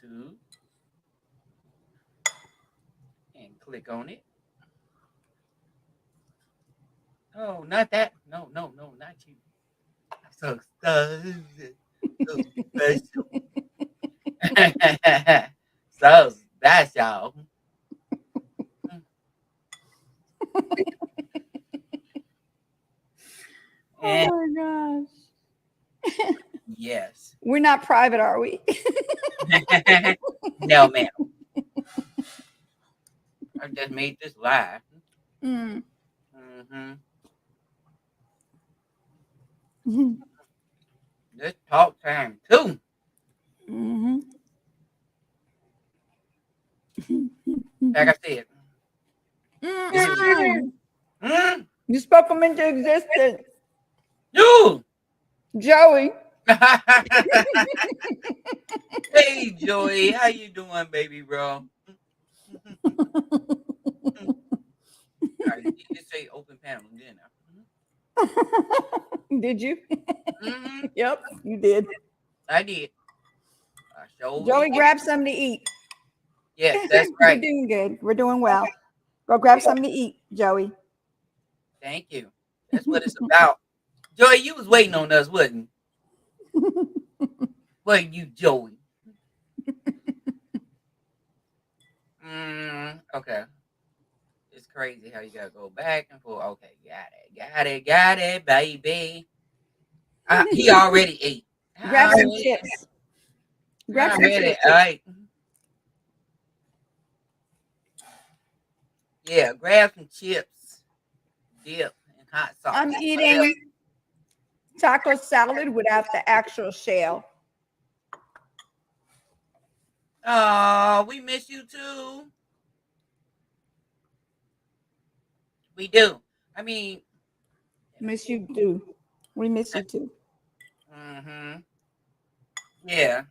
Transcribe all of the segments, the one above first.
YouTube and click on it. Oh, not that. No, no, no, not you. So, so special. So that's y'all. And Oh my gosh. yes. We're not private, are we? No, ma'am. I just made this live. Mm. Mm-hmm. Mm-hmm. This talk time too. Mm-hmm. Like I said. This is Mm-mm. mm, You spoke them into existence, you. Joey. Hey Joey, how you doing, baby bro? You just say open panel, didn't Did you? I? Mm-hmm. Yep, you did. I did. I sure Joey, did. grab something to eat. Yes, that's We're right. doing good. We're doing well. Go grab something to eat, Joey. Thank you. That's what it's about. Joey, you was waiting on us, wasn't you? Wasn't you, Joey? Okay. It's crazy how you gotta go back and forth. Okay, got it, baby. He already ate. Grab some chips. Grab some Already, chips. all right. Yeah, grab some chips, dip, and hot sauce. I'm eating taco salad without the actual shell. Oh, we miss you too. We do. I mean, Miss you too. We miss you too. mm-hmm. Yeah.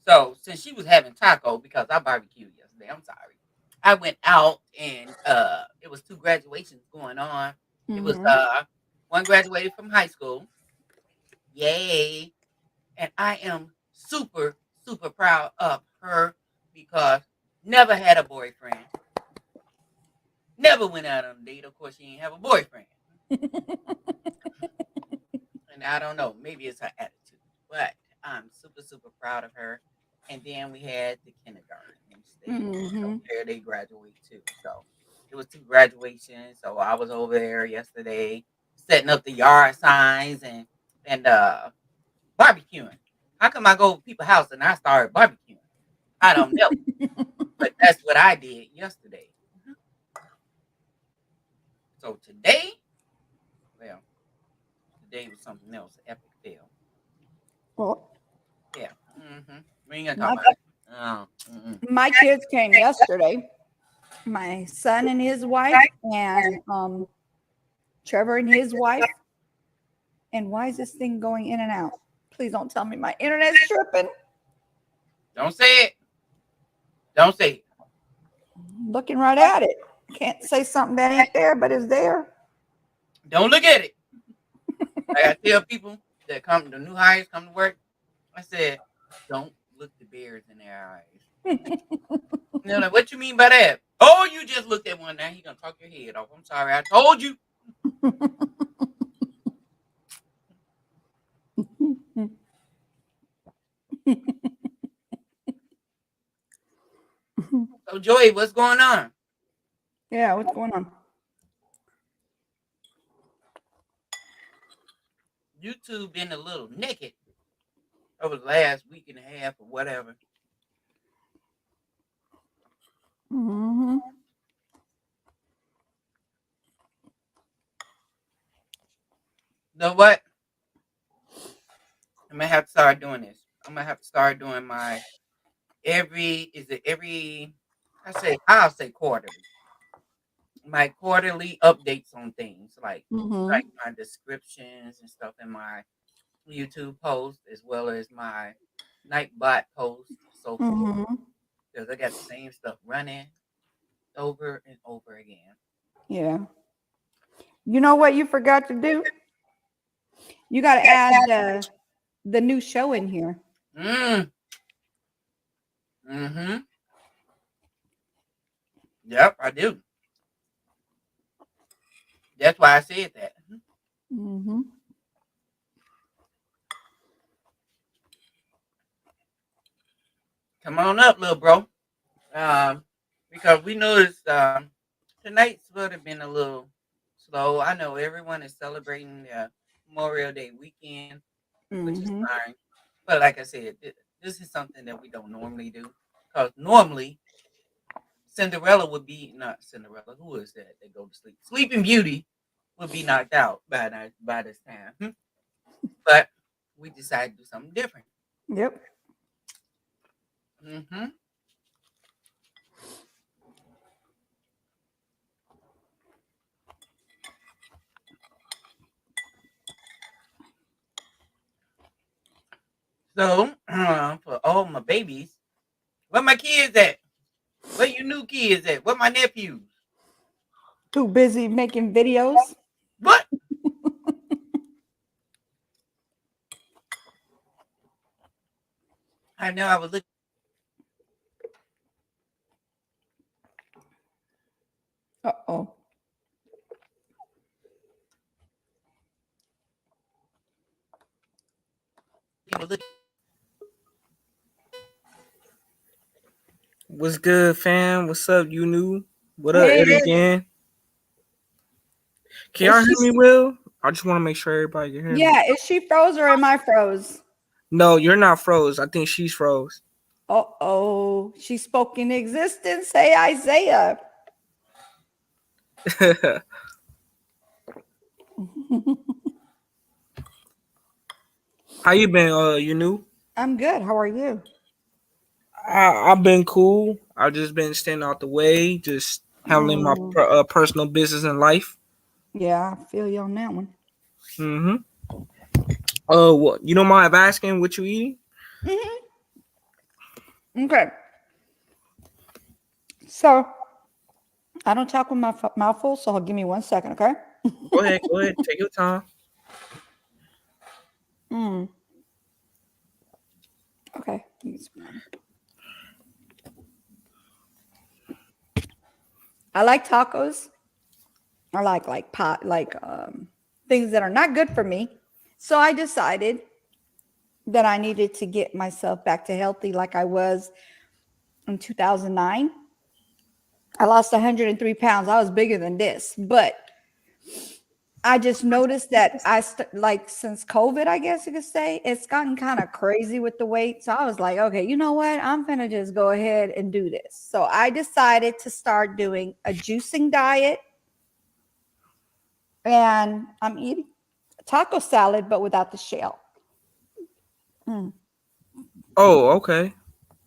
So since she was having taco because I barbecued yesterday, I'm sorry. I went out and it was 2 graduations going on. It was Mm-hmm. one graduated from high school. Yay. And I am super, super proud of her because never had a boyfriend. Never went out on a date. Of course, she didn't have a boyfriend. And I don't know, maybe it's her attitude, but I'm super, super proud of her. And then we had the kindergarten instead. Mm-hmm. So there they graduate too. So it was 2 graduations. So I was over there yesterday setting up the yard signs and barbecuing. How come I go to people's house and I started barbecuing? I don't know. But that's what I did yesterday. So today, well, today was something else, epic fail. Well, Yeah. We ain't gonna my, talk about it. Oh, my kids came yesterday. My son and his wife, and Trevor and his wife. And why is this thing going in and out? Please don't tell me my internet's tripping. Don't say it. Don't say it. Looking right at it. Can't say something that ain't there, but it's there. Don't look at it. I tell people that the new hires come to work. I said, don't look the bears in their eyes. And they're like, what you mean by that? Oh, you just looked at one. Now he gonna talk your head off. I'm sorry. I told you. So Joey, what's going on? Yeah, what's going on? YouTube been a little naked over the last week and a half or whatever. Mm-hmm. You know what? I'm gonna have to start doing this. I'm gonna have to start doing my I'll say quarterly. My quarterly updates on things like Mm-hmm. my descriptions and stuff in my YouTube post as well as my Nightbot post, so forth. Mm-hmm. Because I got the same stuff running over and over again. Yeah. You know what you forgot to do? You got to add the new show in here. Mm. Mm-hmm. Yep, I do. That's why I said that. Mm-hmm. Come on up, little bro. Because we noticed tonight's would have been a little slow. I know everyone is celebrating Memorial Day weekend, which is Mm-hmm. fine. But like I said, this is something that we don't normally do. Because normally Cinderella would be not Cinderella. Who is that go to sleep? Sleeping Beauty would be knocked out by this time. But we decided to do something different. Yep. Mm-hmm. So for all my babies, where my kids at? Where you new kids at? Where my nephews? Too busy making videos. What? I know I was looking Uh-oh. people looking. What's good, fam? What's up, you new? What up, Hey, Eddie again? Can y'all is hear she, me well? I just want to make sure everybody can hear me. yeah, is she froze or am I froze? No, you're not froze. I think she's froze. Uh-oh. She spoke in existence. Hey, Isaiah. How you been, you new? I'm good. How are you? I've been cool. I've just been staying out the way, just handling my Mm, personal business in life. yeah, I feel you on that one. Mm-hmm. What you don't mind asking what you eating? Mm-hmm. Okay. So I don't talk with my mouth full, so give me 1 second, okay? Go ahead, take your time. Mm. Okay. I like tacos. I like pot, things that are not good for me. So I decided that I needed to get myself back to healthy like I was in 2009. I lost 103 pounds. I was bigger than this, but I just noticed that like since COVID, I guess you could say, it's gotten kind of crazy with the weight. So I was like, okay, you know what? I'm gonna just go ahead and do this. So I decided to start doing a juicing diet, and I'm eating taco salad, but without the shell. Mm. Oh, okay.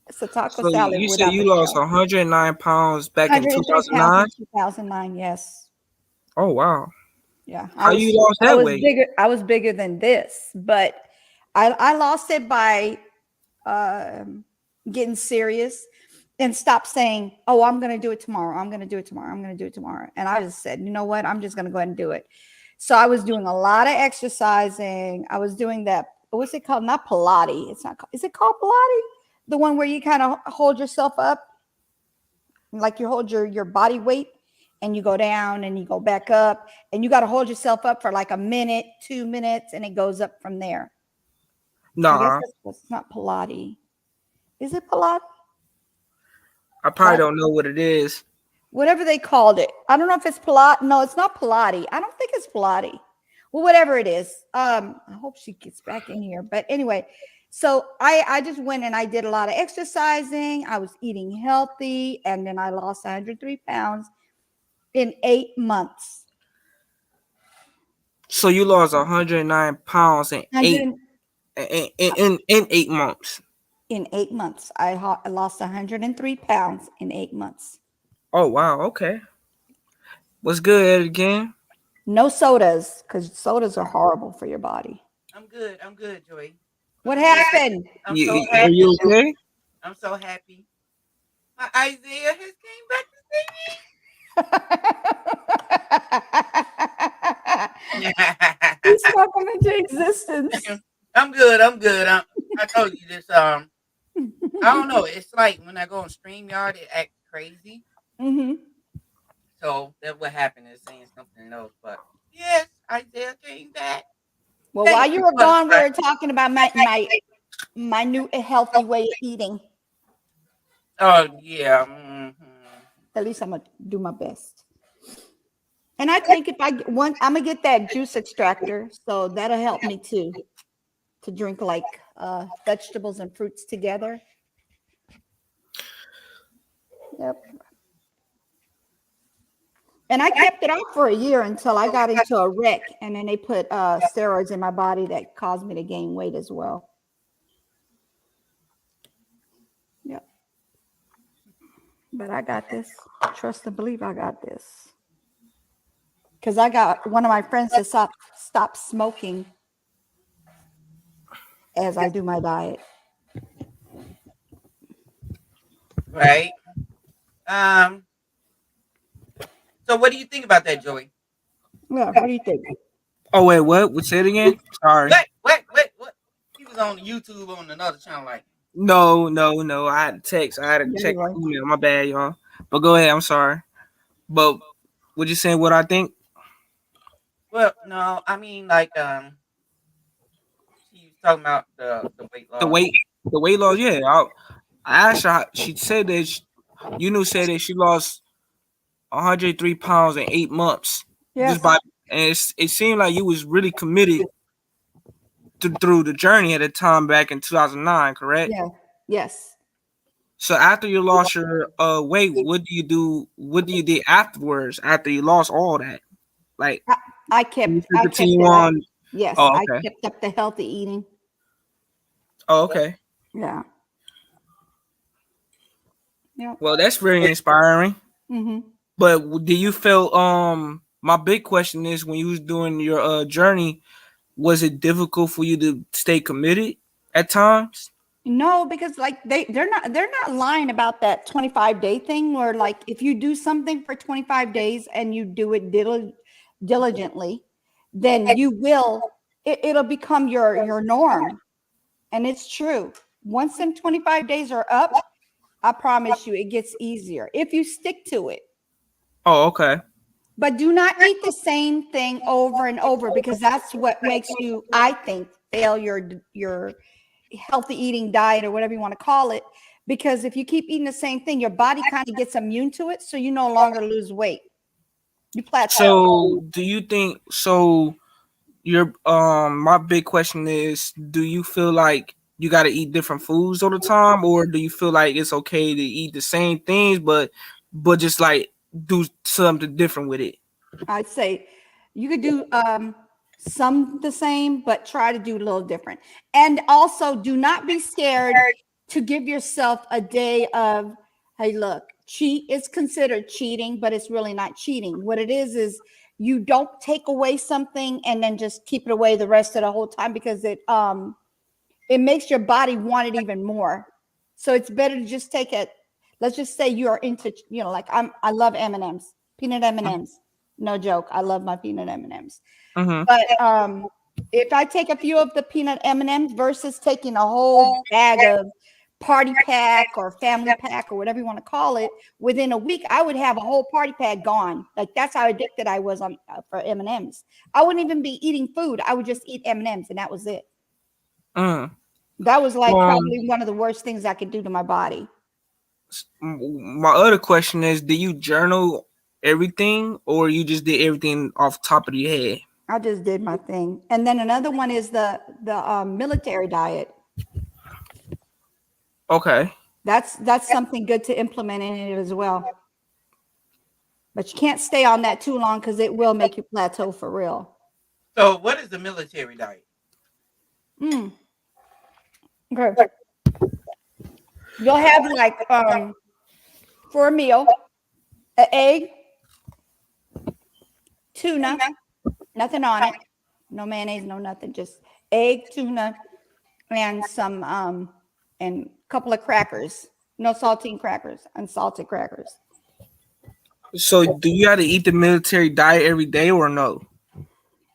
It's a taco So salad you said without the you lost shell. 109 pounds back in 103 pounds 2009? in 2009. Yes. Oh, wow. Yeah. How you lost I that was weight? bigger. I was bigger than this, but I lost it by um, getting serious and stop saying, oh, I'm going to do it tomorrow. I'm going to do it tomorrow. I'm going to do it tomorrow. And I just said, you know what? I'm just going to go ahead and do it. So I was doing a lot of exercising. I was doing that. What's it called? Not Pilates. It's not. Is it called Pilates? The one where you kind of hold yourself up, like you hold your body weight, and you go down and you go back up, and you got to hold yourself up for like a minute, 2 minutes, and it goes up from there. I guess Nah, it's not Pilates. Is it Pilates? I probably don't know what it is. Whatever they called it. I don't know if it's Pilates. No, it's not Pilates. I don't think it's Pilates. Well, whatever it is. I hope she gets back in here. But anyway, so I just went and I did a lot of exercising. I was eating healthy, and then I lost 103 pounds in 8 months. So you lost 109 pounds in 100 in 8 months. in 8 months. I lost 103 pounds in 8 months. Oh wow, okay. What's good, Ed, again? No sodas, because sodas are horrible for your body. I'm good. I'm good, Joy. What happened? I'm so Are happy. you okay? I'm so happy. My Isaiah has came back to He's see me. welcome into existence. I'm good. I'm good. I told you this. I don't know. It's like when I go on StreamYard, it acts crazy. Mm-hmm. So that's what happened is saying something else. But yes, Isaiah came back. Well, while Thank you you, were gone, we butterfly. were talking about my new healthy way of eating. Oh yeah. At least I'm gonna do my best. And I think if I get one, I'm gonna get that juice extractor, so that'll help me too to drink like vegetables and fruits together. Yep. And I kept it off for a year until I got into a wreck, and then they put steroids in my body that caused me to gain weight as well. Yep. But I got this. Trust and believe I got this. Because I got one of my friends to stop smoking as I do my diet. Right. Um. So what do you think about that, Joey? Yeah, what do you think? Oh wait, what? Would say it again? Sorry. What? He was on YouTube on another channel, like. No. I had to text. I had to Yeah, check you're right. email. My bad, y'all. But go ahead. I'm sorry. But what you saying? What I think? Well, no, I mean like she was talking about the weight The loss. weight, the weight loss. Yeah. I asked her. She said that said that she lost 103 pounds in 8 months. Yes. Just by and it seemed like you was really committed through the journey at the time back in 2009. Correct? Yeah. Yes. So after you lost your weight, what do you do? What do you do afterwards? After you lost all that, like I you kept still continue it up. on. Yes, Oh, I okay. kept up the healthy eating. Oh, okay. Yeah. Yeah. Well, that's very inspiring. Mm-hmm. But do you feel my big question is when you was doing your journey, was it difficult for you to stay committed at times? No, because like they're not lying about that 25-day thing where like if you do something for 25 days and you do it diligently, then you will it'll become your norm. And it's true. Once them 25 days are up, I promise you it gets easier if you stick to it. Oh, okay. But do not eat the same thing over and over because that's what makes you, I think, fail your healthy eating diet or whatever you want to call it. Because if you keep eating the same thing, your body kind of gets immune to it, so you no longer lose weight. You plateau. So do you think so? Your my big question is: do you feel like you got to eat different foods all the time, or do you feel like it's okay to eat the same things, but just like do something different with it? I'd say you could do some the same, but try to do a little different. And also, do not be scared to give yourself a day of, hey, look, cheat is considered cheating, but it's really not cheating. What it is you don't take away something and then just keep it away the rest of the whole time because it makes your body want it even more. So it's better to just take it. Let's just say you are into, like I love M&Ms, peanut M&Ms. No joke. I love my peanut M&Ms. Mm-hmm. But if I take a few of the peanut M&Ms versus taking a whole bag of party pack or family pack or whatever you want to call it, within a week, I would have a whole party pack gone. Like that's how addicted I was on for M&Ms. I wouldn't even be eating food. I would just eat M&Ms and that was it. Mm. That was like probably one of the worst things I could do to my body. My other question is: do you journal everything, or you just did everything off the top of your head? I just did my thing. And then another one is the military diet. Okay. That's something good to implement in it as well. But you can't stay on that too long because it will make you plateau for real. So what is the military diet? Okay. You'll have like for a meal, an egg, tuna, nothing on it, no mayonnaise, no nothing, just egg, tuna, and some and a couple of crackers, no saltine crackers, unsalted crackers. So do you have to eat the military diet every day or no?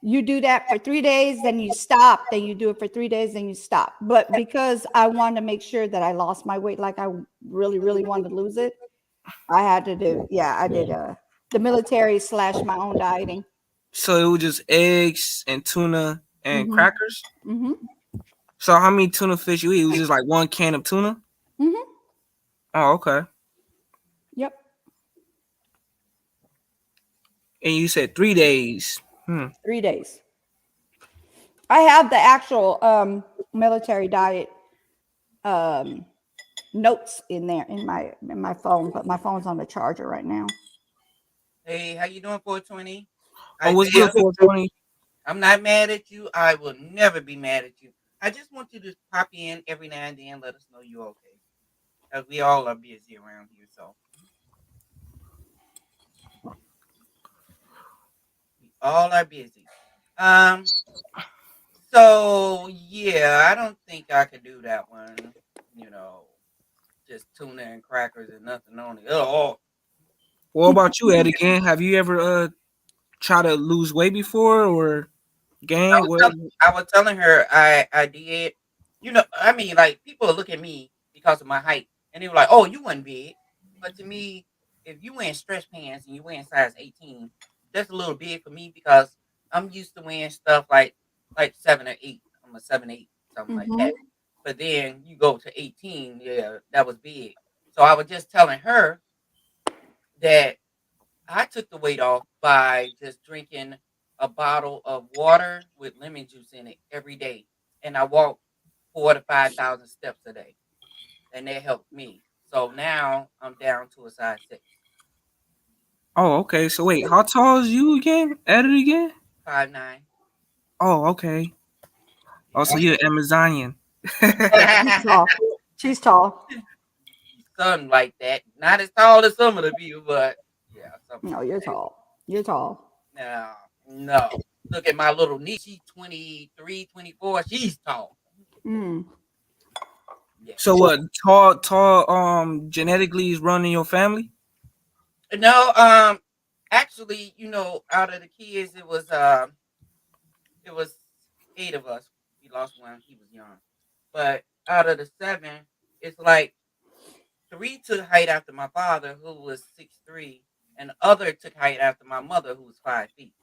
You do that for 3 days, then you stop, then you do it for 3 days, then you stop. But because I wanted to make sure that I lost my weight, like I really, really wanted to lose it, I had to do, yeah, I did the military / my own dieting. So it was just eggs and tuna and Mhm. crackers. Mm-hmm. So how many tuna fish you eat? It was just like one can of tuna. Mm-hmm. Oh, okay. Yep. And you said 3 days. 3 days. I have the actual military diet notes in there in my phone, but my phone's on the charger right now. Hey, how you doing, 420? Oh, what's good, 420? I'm not mad at you. I will never be mad at you. I just want you to pop in every now and then, let us know you're okay. Because we all are busy around here, so. We all are busy. So yeah, I don't think I could do that one. You know, just tuna and crackers and nothing on it. Oh, What about you, Ed? Again, have you ever tried to lose weight before or gain? I was telling her I did. You know, I mean, like people look at me because of my height, and they were like, "Oh, you wasn't big." But to me, if you wearing stretch pants and you wearing size 18, that's a little big for me because I'm used to wearing stuff like 7 or 8. I'm a 7'8", something like that. But then you go to 18, yeah, that was big. So I was just telling her that I took the weight off by just drinking a bottle of water with lemon juice in it every day, and I walk 4 to 5 thousand steps a day, and that helped me. So now I'm down to a size 6, Oh, okay. So wait, how tall is you again? At it again? 5'9". Oh, okay. Oh, so you're Amazonian. She's tall. She's tall. Something like that. Not as tall as some of the people, but yeah. No, you're tall. You're tall. No. Look at my little niece. She's 23, 24. She's tall. Mm. Yeah. So what? Tall. Genetically is running your family. No. Actually, out of the kids, it was 8 of us. We lost one. He was young. But out of the 7, it's like 3 took height after my father, who was 6'3", and the other took height after my mother, who was 5 feet.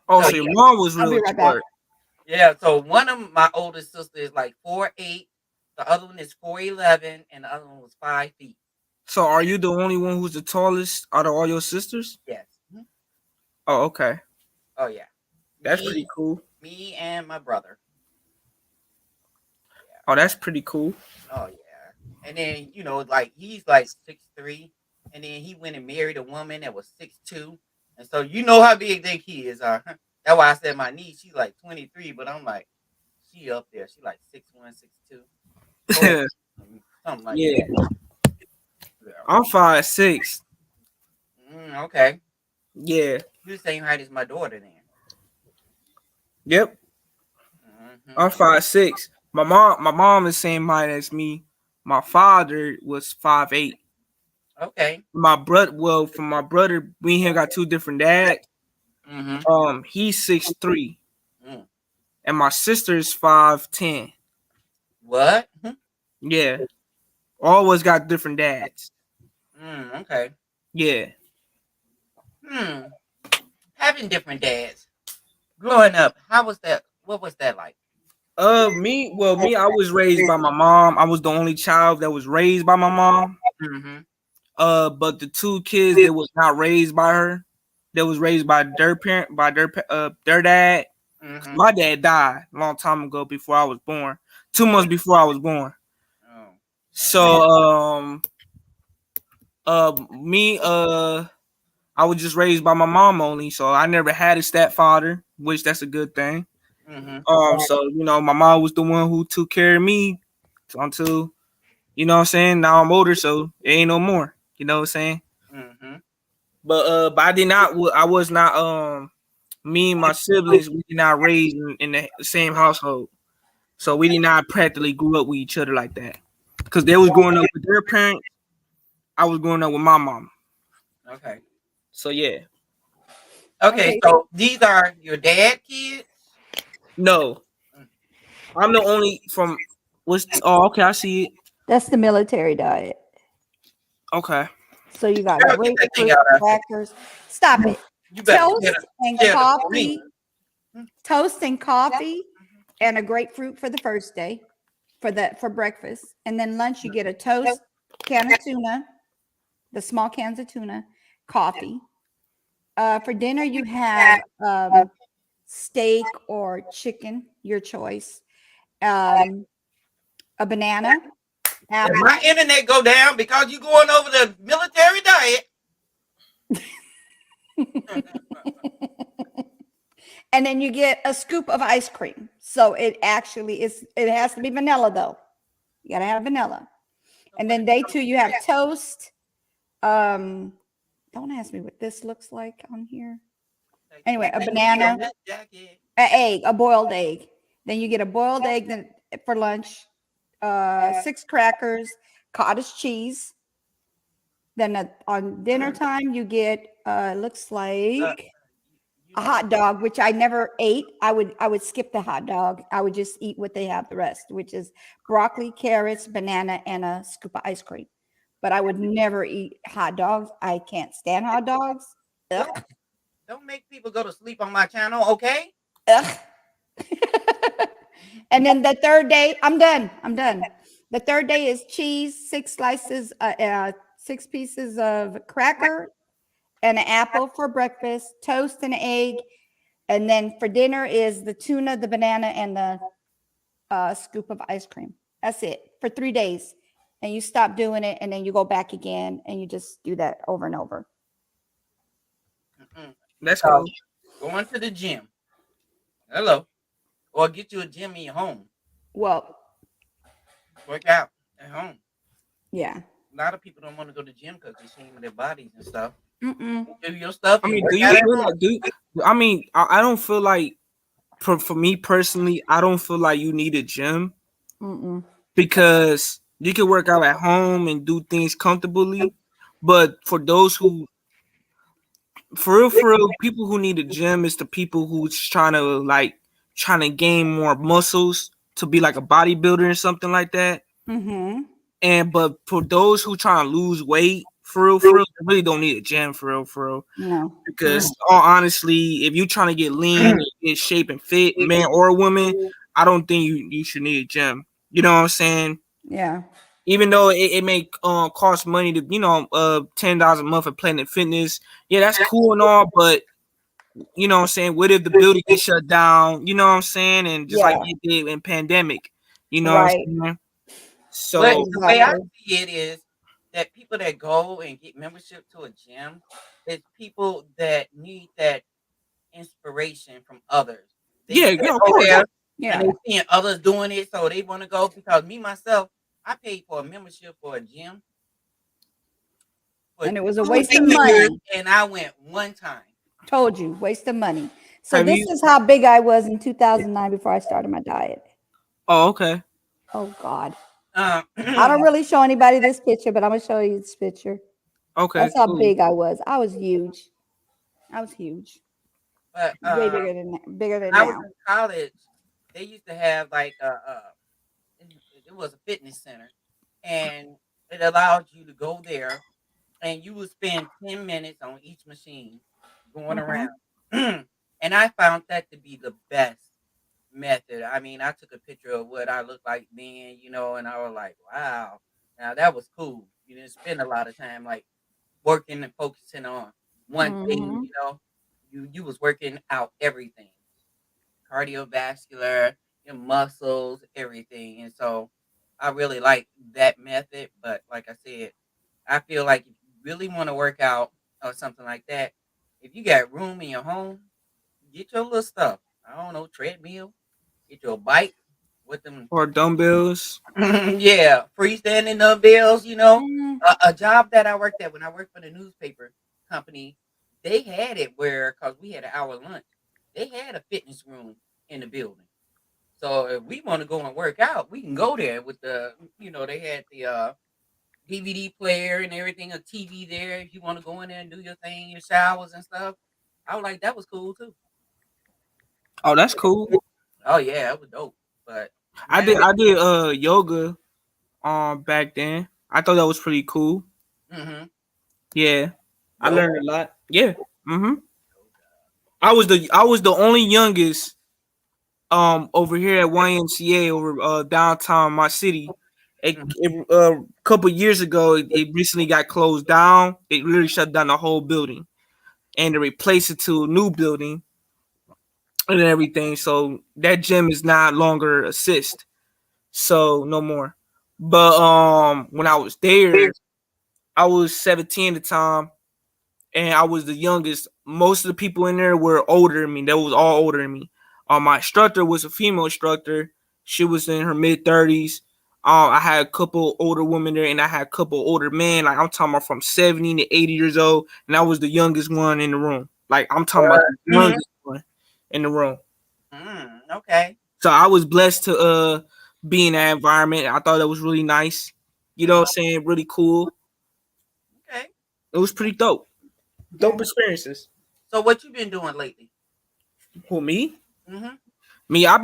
Oh, So, so your mom was I'll be real right short. back. Yeah, so one of my oldest sisters is like 4'8", the other one is 4'11", and the other one was 5 feet. So are you the only one who's the tallest out of all your sisters? Yes. Oh, okay. Oh yeah. That's pretty cool. Me and my brother. Yeah. Oh, that's pretty cool. Oh yeah. And then like he's like 6'3", and then he went and married a woman that was 6'2", and so you know how big their kids are. That's why I said my niece, she's like 23, but I'm like, she up there. She like 6'1", 6'2". Oh, something like that. Yeah. I'm 5'6". Okay. Yeah. You're the same height as my daughter then. Yep. I'm 5'6". My mom is the same height as me. My father was 5'8". Okay. My brother, we here got 2 different dads. He's 6'3", and my sister's 5'10". What? Yeah. Always got different dads. Okay. Yeah. Having different dads. Growing up, how was that? What was that like? Me, I was raised by my mom. I was the only child that was raised by my mom. But the 2 kids that was not raised by her, that was raised by their dad. My dad died a long time ago before I was born. 2 months before I was born. Oh. So me I was just raised by my mom only, so I never had a stepfather, which that's a good thing. So my mom was the one who took care of me until what I'm saying. Now I'm older, so it ain't no more. You know what I'm saying? But I was not me and my siblings, we did not raise in the same household, so we did not practically grew up with each other like that. Because they was growing up with their parents, I was growing up with my mom. Okay. So yeah. Okay, Okay. so these are your dad kids. No, I'm the only from. What's? Oh, okay. I see it. That's the military diet. Okay. So you got Girl, get that thing grapefruit out of here. crackers. Stop it. You better share Toast and share the for me. coffee. Toast and coffee and a grapefruit for the first day for breakfast. And then lunch you get a toast, can of tuna, the small cans of tuna, coffee. For dinner you have steak or chicken, your choice. A banana, If apple. my internet go down because you going over the military diet. And then you get a scoop of ice cream. So it actually is, it has to be vanilla though. You gotta have vanilla. And then day 2, you have toast. Don't ask me what this looks like on here. Anyway, a banana, Jacket. an egg, a boiled egg. Then you get a boiled egg then for lunch, 6 crackers, cottage cheese. Then on dinner time, you get looks like a hot dog, which I never ate. I would skip the hot dog. I would just eat what they have the rest, which is broccoli, carrots, banana, and a scoop of ice cream. But I would never eat hot dogs. I can't stand hot dogs. Ugh. Don't make people go to sleep on my channel, okay? Ugh. And then the third day, I'm done. I'm done. The third day is cheese, 6 slices, 6 pieces of cracker, and an apple for breakfast, toast and egg. And then for dinner is the tuna, the banana, and the scoop of ice cream. That's it for 3 days. And you stop doing it, and then you go back again, and you just do that over and over. That's So, cool. going to the gym. Hello. Or get you a gym in your home. Well, Work out at home. yeah. A lot of people don't want to go to the gym because they're ashamed of their bodies and stuff. Mm-mm. Do your stuff. I and mean, work do you out at feel home. like I mean, I don't feel like for me personally, I don't feel like you need a gym Mm-mm. because you can work out at home and do things comfortably. But for those who, for real, people who need a gym is the people who's trying to gain more muscles to be like a bodybuilder or something like that. Mm-hmm. And but for those who trying to lose weight, for real, they really don't need a gym for real. No. Because all honestly, if you trying to get lean, get shape and fit, man or woman, I don't think you should need a gym. You know what I'm saying? Yeah. Even though it may cost money to $10 a month for Planet Fitness, yeah, that's cool and all, but you know what I'm saying? What if the building gets shut down? You know what I'm saying? And just like Yeah. it did in pandemic, you know Right. what I'm saying? But So the way I Exactly. see it is that people that go and get membership to a gym is people that need that inspiration from others. They yeah, see it of go course. there Yeah. and they seeing others doing it, so they want to go. Because me myself, I paid for a membership for a gym for And it was a 2 waste of years, money. and I went one time. Told you, waste of money. So Have this you? is how big I was in 2009 before I started my diet. Oh, okay. Oh God. Uh, I don't really show anybody this picture, but I'm gonna show you this picture. Okay, That's how cool. big I was. I was huge. I was huge. but Way bigger than when I was now. in college, they used to have like it was a fitness center, and it allowed you to go there, and you would spend 10 minutes on each machine going Mhm. around. And I found that to be the best method. I mean, I took a picture of what I looked like then, and I was like, wow, now that was cool. You didn't spend a lot of time like working and focusing on one thing, Mhm. you was working out everything, cardiovascular, your muscles, everything. And so I really like that method. But like I said, I feel like if you really want to work out or something like that, if you got room in your home, get your little stuff. I don't know, treadmill, get your bike with them. Or dumbbells. Yeah, freestanding dumbbells. Mm. A job that I worked at when I worked for the newspaper company, they had it where because we had an hour lunch, they had a fitness room in the building. So if we want to go and work out, we can go there with they had the DVD player and everything, a TV there. If you want to go in there and do your thing, your showers and stuff, I was like, that was cool too. Oh, that's cool. Oh yeah, that was dope. But I man, did yoga back then. I thought that was pretty cool. mm-hmm. Yeah. I Yoga. learned a lot. Yeah. Mm-hmm. I was the only youngest over here at YMCA over downtown my city. A couple years ago, it recently got closed down. They literally shut down the whole building and they replaced it to a new building and everything. So that gym is not longer assist. So no more. But when I was there, I was 17 at the time and I was the youngest. Most of the people in there were older than me. They was all older than me. My instructor was a female instructor. She was in her mid-30s. I had a couple older women there, and I had a couple older men. Like I'm talking about from 70 to 80 years old, and I was the youngest one in the room. Like I'm talking about the youngest one in the room. Okay. So I was blessed to be in that environment. I thought that was really nice. You know what I'm saying? Really cool. Okay. It was pretty dope. Dope experiences. So what you been doing lately? Who, me? Mm-hmm. Me, I've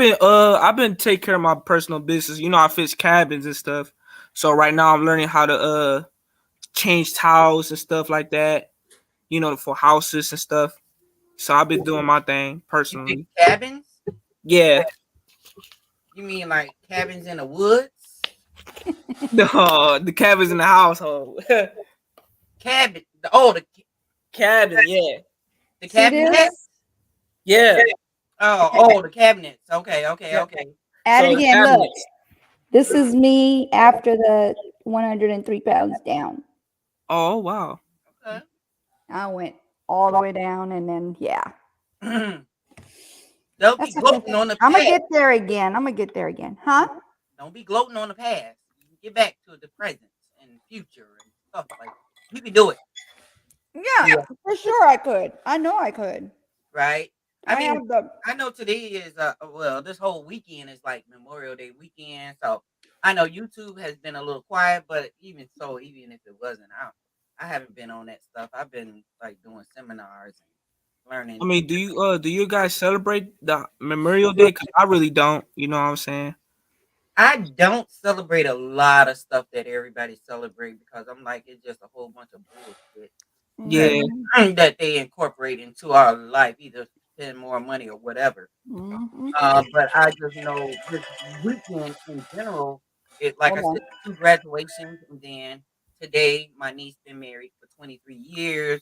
been taking care of my personal business. You know, I fix cabins and stuff. So right now I'm learning how to change towels and stuff like that. You know, for houses and stuff. So I've been doing my thing You personally. fix cabins? Yeah. You mean like cabins in the woods? The cabins in the household. Cabin. The Cabin, yeah. the See cabinet. this? Yeah. Oh, the cabinets. Okay. Yeah. Add So it the again. Look, cabinets. this is me after the 103 pounds down. Oh wow. Okay. I went all the way down, and then yeah. Don't be That's okay. gloating on the I'm gonna past. get there again. Huh? Don't be gloating on the past. Get back to the present and future and stuff like that. You can do it, Yeah, for sure I could. I know I could. right? I I mean, have the I know today is well, this whole weekend is like Memorial Day weekend, so I know YouTube has been a little quiet, but even so, even if it wasn't, I haven't been on that stuff. I've been like doing seminars and learning. I mean, do you guys celebrate the Memorial Day? Because I really don't. You know what I'm saying? I don't celebrate a lot of stuff that everybody celebrate because I'm like it's just a whole bunch of bullshit Yeah. that they incorporate into our life, either spend more money or whatever. Mhm. But I just know this weekend in general, it like I Hold said, 2 graduations, and then today my niece been married for 23 years.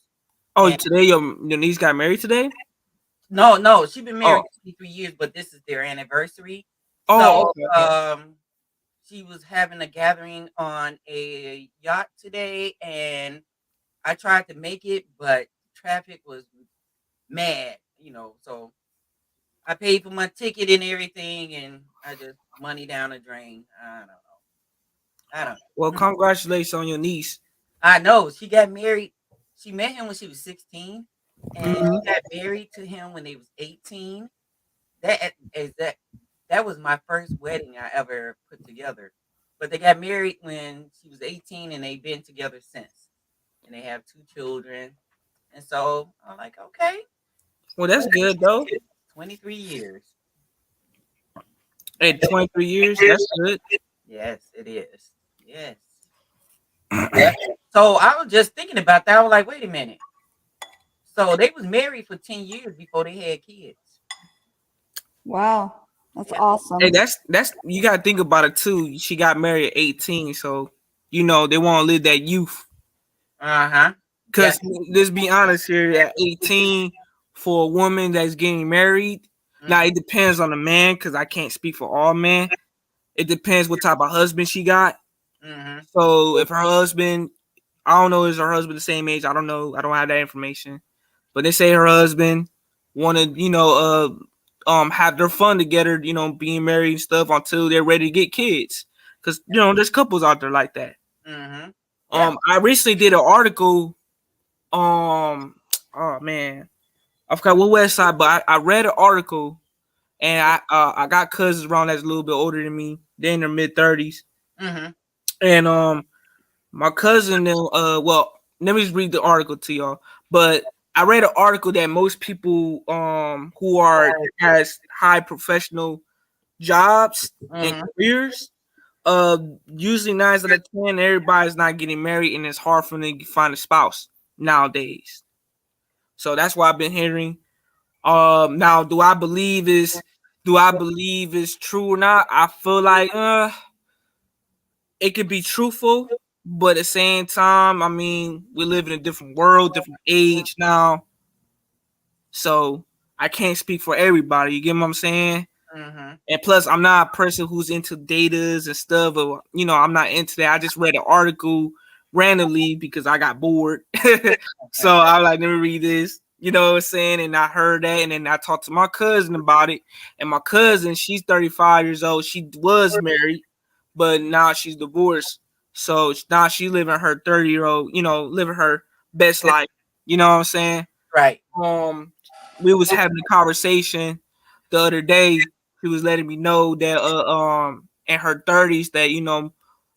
Oh, And today your niece got married today? no, she's been married Oh. 23 years, but this is their anniversary. Oh, So okay. she was having a gathering on a yacht today, and I tried to make it, but traffic was mad, so I paid for my ticket and everything, and I just money down the drain. I don't know. I don't Well, know. congratulations on your niece. I know she got married. She met him when she was 16, and Mhm. she got married to him when they was 18. That was my first wedding I ever put together. But they got married when she was 18, and they've been together since. And they have 2 children. And so I'm like, okay, Well, that's good though. 23 years. At 23 years, that's good. Yes, it is. Yes. So I was just thinking about that. I was like, wait a minute. So they was married for 10 years before they had kids. Wow, that's Yeah. awesome. Hey, that's you gotta think about it too. She got married at 18, so you know they want to live that youth. Uh-huh. Yeah. Cause let's be honest here, at 18, for a woman that's getting married, now it depends on the man. Cause I can't speak for all men. It depends what type of husband she got. Mm-hmm. So if her husband, I don't know, is her husband the same age? I don't know. I don't have that information. But they say her husband wanted, have their fun together, being married and stuff until they're ready to get kids. Cause there's couples out there like that. Mm-hmm. Yeah. I recently did an article. Oh man, I forgot what website, but I read an article, and I got cousins around that's a little bit older than me. They're in their mid-30s, Mm-hmm. and my cousin, well, let me just read the article to y'all. But I read an article that most people who are has high professional jobs and Mhm. careers, usually 9 out of 10, everybody's not getting married, and it's hard for them to find a spouse nowadays. So that's what I've been hearing. Now, do I believe is true or not? I feel like it could be truthful, but at the same time, I mean, we live in a different world, different age now, so I can't speak for everybody. You get what I'm saying? Mhm. And plus, I'm not a person who's into datas and stuff. Or, I'm not into that. I just read an article randomly because I got bored. So I like, let me read this. You know what I'm saying? And I heard that. And then I talked to my cousin about it. And my cousin, she's 35 years old. She was married, but now she's divorced. So now she living her 30-year-old, living her best life. You know what I'm saying? Right. We was having a conversation the other day. She was letting me know that in her 30s that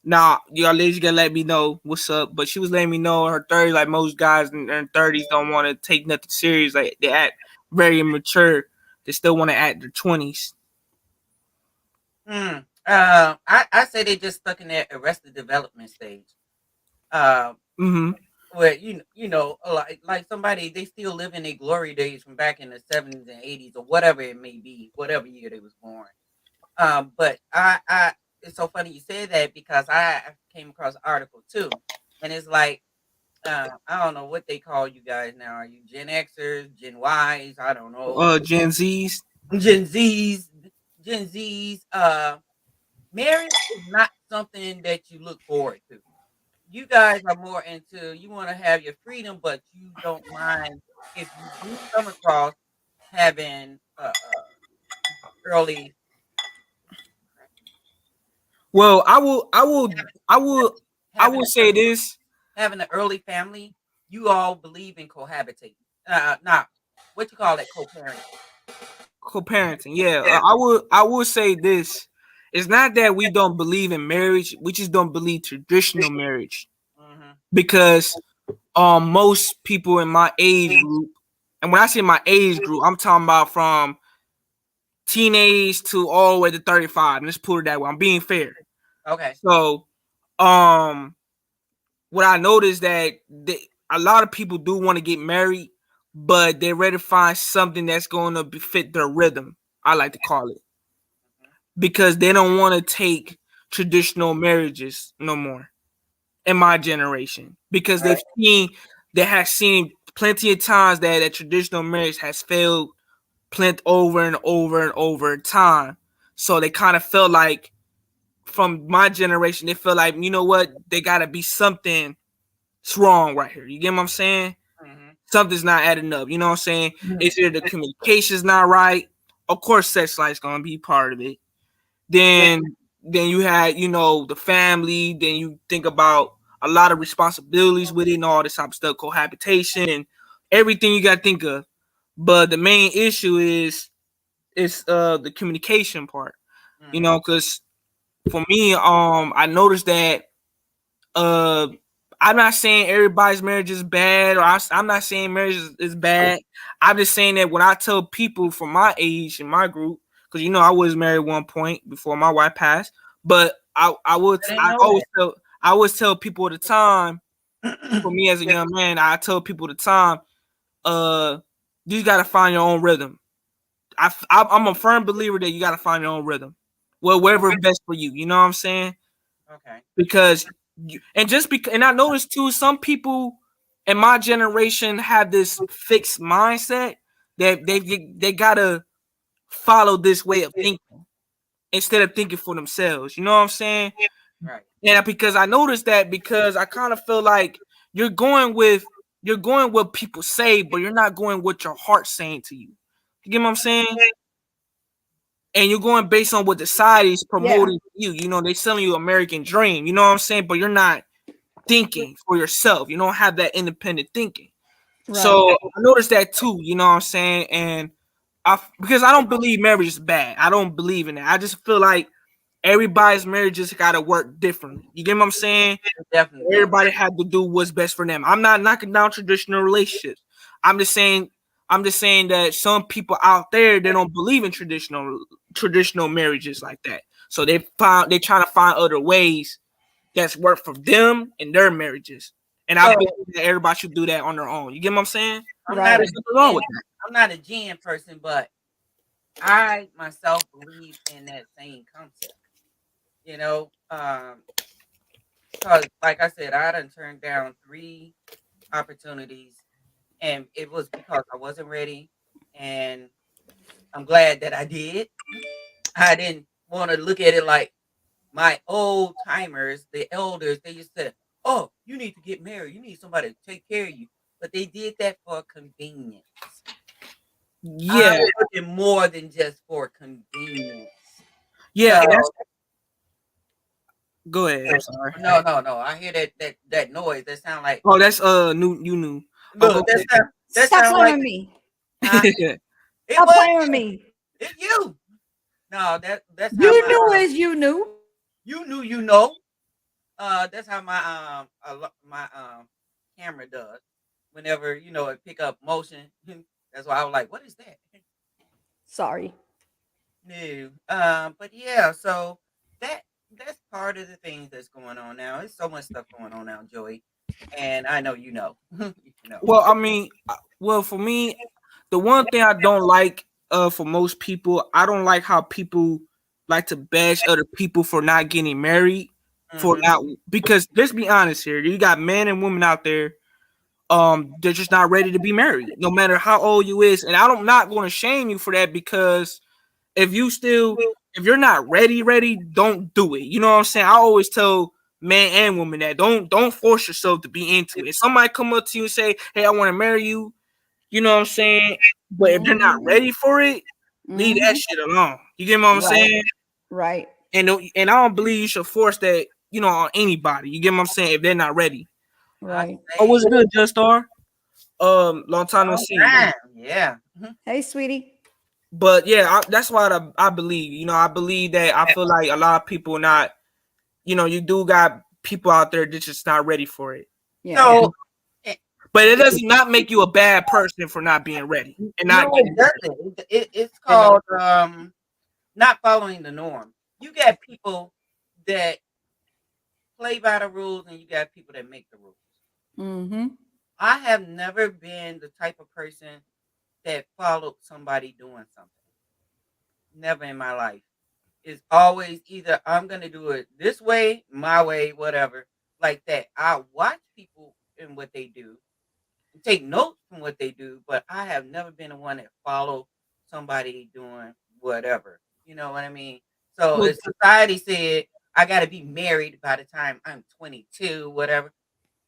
now y'all ladies gotta let me know what's up. But she was letting me know in her 30s, like most guys in their 30s don't want to take nothing serious. Like they act very immature. They still want to act their 20s. I say they just stuck in their arrested development stage. Mm-hmm. Where like somebody, they still live in their glory days from back in the 70s and 80s or whatever it may be, whatever year they was born. But I it's so funny you said that because I came across an article too, and it's like I don't know what they call you guys now. Are you Gen Xers, Gen Ys? I don't know. Gen Zs. Gen Zs, Gen Zs. Marriage is not something that you look forward to. You guys are more into, you want to have your freedom, but you don't mind if you do come across having early Well, I having will say this. having an early family. You all believe in cohabitating. Not what you call it, co-parenting. Co-parenting, yeah. I will say this. It's not that we don't believe in marriage, we just don't believe traditional marriage. Mm-hmm. Because most people in my age group, and when I say my age group, I'm talking about from teenage to all the way to 35. Let's put it that way. I'm being fair. Okay. So what I noticed that a lot of people do want to get married, but they're ready to find something that's going to fit their rhythm. I like to call it, because they don't want to take traditional marriages no more in my generation, because they have seen plenty of times that a traditional marriage has failed plenty over and over and over time. So they kind of felt like, from my generation, they feel like, you know what, they gotta be something wrong right here. You get what I'm saying? Mm-hmm. Something's not adding up. You know what I'm saying? It's either the communication's not right. Of course, sex life's gonna be part of it. Then you had, the family. Then you think about a lot of responsibilities with it and all this type of stuff, cohabitation and everything you got to think of. But the main issue is the communication part. Mm-hmm. Because for me, I noticed that uh I'm not saying everybody's marriage is bad, or I'm not saying marriage is bad. I'm just saying that when I tell people from my age in my group, because I was married at one point before my wife passed, but I always tell people at the time, for me as a young man, I tell people at the time, you got to find your own rhythm. I'm a firm believer that you got to find your own rhythm. Well, whatever best for you. You know what I'm saying? Okay. Because and I noticed too, some people in my generation have this fixed mindset that they gotta follow this way of thinking instead of thinking for themselves. You know what I'm saying? Right. And because I noticed that, because I kind of feel like you're going with what people say, but you're not going what your heart's saying to you. You get what I'm saying? And you're going based on what the society is promoting to you. They're selling you American dream. You know what I'm saying? But you're not thinking for yourself. You don't have that independent thinking. Right. So I noticed that too. You know what I'm saying? And because I don't believe marriage is bad. I don't believe in that. I just feel like everybody's marriages got to work differently. You get what I'm saying? Definitely. Everybody had to do what's best for them. I'm not knocking down traditional relationships. I'm just saying that some people out there, they don't believe in traditional marriages like that. So they're trying to find other ways that's work for them and their marriages. And I So believe that everybody should do that on their own. You get what I'm saying? I'm Right. not a There's nothing wrong gen, with that. I'm not a gen person, but I myself believe in that same concept. You know, because like I said, I done turned down 3 opportunities, and it was because I wasn't ready, and I'm glad that I did. I didn't want to look at it like my old timers, the elders. They used to, oh, you need to get married. You need somebody to take care of you. But they did that for convenience. Yeah, I'm looking more than just for convenience. yeah. So, Go ahead. I'm sorry. no. I hear that noise. That sound like, Oh, that's you knew. Oh, look. go That Stop sound playing like with me. huh? ahead. It Stop was playing with me. it's you. No, that's how You my knew as you knew. you knew you know. That's how my my camera does. Whenever it pick up motion, that's why I was like, "What is that?" Sorry. No, but yeah, so that that's part of the things that's going on now. There's so much stuff going on now, Joey, and I know you know. you know. Well, I mean, for me, the one thing I don't like, for most people, I don't like how people like to bash other people for not getting married, for Mhm. not because let's be honest here, you got men and women out there, they're just not ready to be married, no matter how old you is, and I'm not going to shame you for that because if you're not ready, don't do it. You know what I'm saying? I always tell man and woman that don't force yourself to be into it. If somebody come up to you and say, "Hey, I want to marry you," you know what I'm saying? But if they're not Mhm. ready for it, leave that Mhm. shit alone. You get what I'm Right. saying? Right. And I don't believe you should force that, on anybody. You get what I'm saying? If they're not ready. I Right. Oh, say what's good, Just Star? Long time no long see. time, yeah. Hey, sweetie. But yeah, that's what I believe. I believe that I feel like a lot of people not. You do got people out there that's just not ready for it. Yeah. So, eh, But it does not make you a bad person for not being ready and no, not it getting ready. doesn't. It's called not following the norm. You got people that play by the rules, and you got people that make the rules. Mm-hmm. I have never been the type of person that followed somebody doing something. Never in my life. It's always either I'm gonna do it this way, my way, whatever, like that. I watch people and what they do, and take notes from what they do, but I have never been the one that follow somebody doing whatever. You know what I mean? So Well, if society said I got to be married by the time I'm 22, whatever,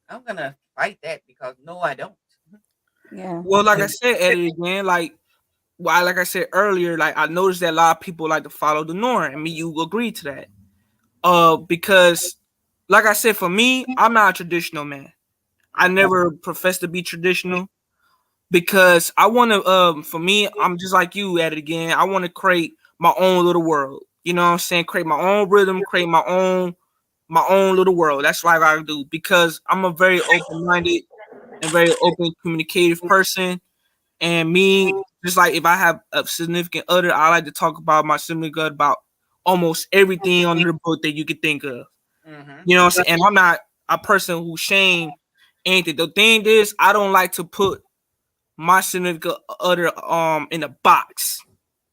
I'm gonna fight that because no, I don't. Yeah. well, like I said, Eddie, again, like I said earlier, like I noticed that a lot of people like to follow the norm, and me, you agree to that. Because, like I said, for me, I'm not a traditional man. I never professed to be traditional because I want to. For me, I'm just like you at it again. I want to create my own little world. You know what I'm saying? Create my own rhythm, create my own little world. That's what I gotta do because I'm a very open minded and very open communicative person. And me, just like if I have a significant other, I like to talk about my significant other about almost everything under the book that you could think of. Mm-hmm. You know what I'm saying? And I'm not a person who shame anything. The thing is, I don't like to put my significant other in a box.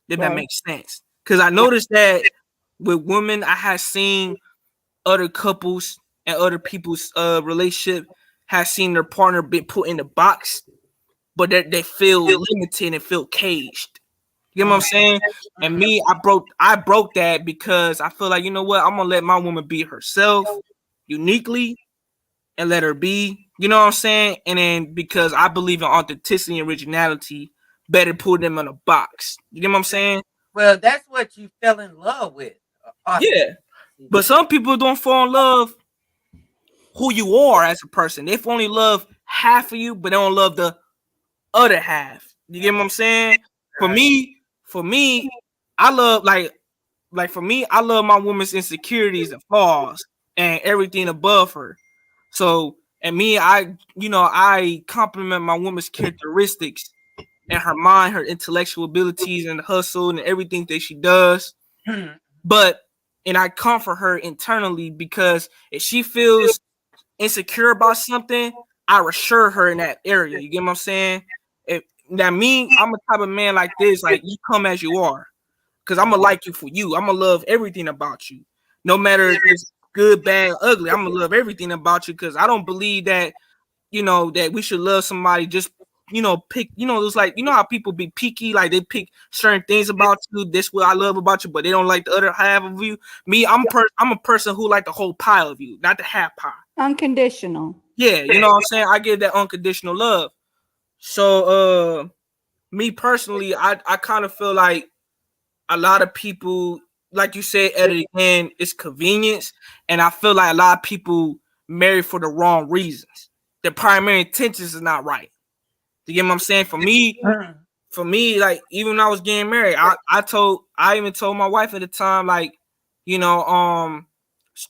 If that Right. makes sense. Because I noticed that with women, I have seen other couples and other people's relationship has seen their partner be put in a box, but they feel limited and feel caged. You know what I'm saying? And Mm-hmm. me, I broke that because I feel like, you know what, I'm gonna let my woman be herself uniquely and let her be. You know what I'm saying? And then because I believe in authenticity and originality, better put them in a box. You get what I'm saying? Well, that's what you fell in love with. Yeah. Authenticity. But some people don't fall in love who you are as a person. They only love half of you, but they don't love the other half. You get what I'm saying? For Right. me, I love like for me, I love my woman's insecurities and flaws and everything above her. So And me, I compliment my woman's characteristics and her mind, her intellectual abilities, and the hustle and everything that she does. But and I comfort her internally because if she feels insecure about something, I reassure her in that area. You get what I'm saying? If that mean I'm a type of man like this, like you come as you are. Cause I'm gonna like you for you. I'm gonna love everything about you. No matter if it's good, bad, ugly, I'm gonna love everything about you because I don't believe that, that we should love somebody just pick, it's like how people be picky, like they pick certain things about you. This what I love about you, but they don't like the other half of you. Me, I'm a person who like the whole pile of you, not the half pile. Unconditional. Yeah, you know what I'm saying? I give that unconditional love. So me personally, I kind of feel like a lot of people, like you said at the end, it's convenience. And I feel like a lot of people marry for the wrong reasons. Their primary intentions is not right. You get what I'm saying? For me, like even when I was getting married, I even told my wife at the time, like,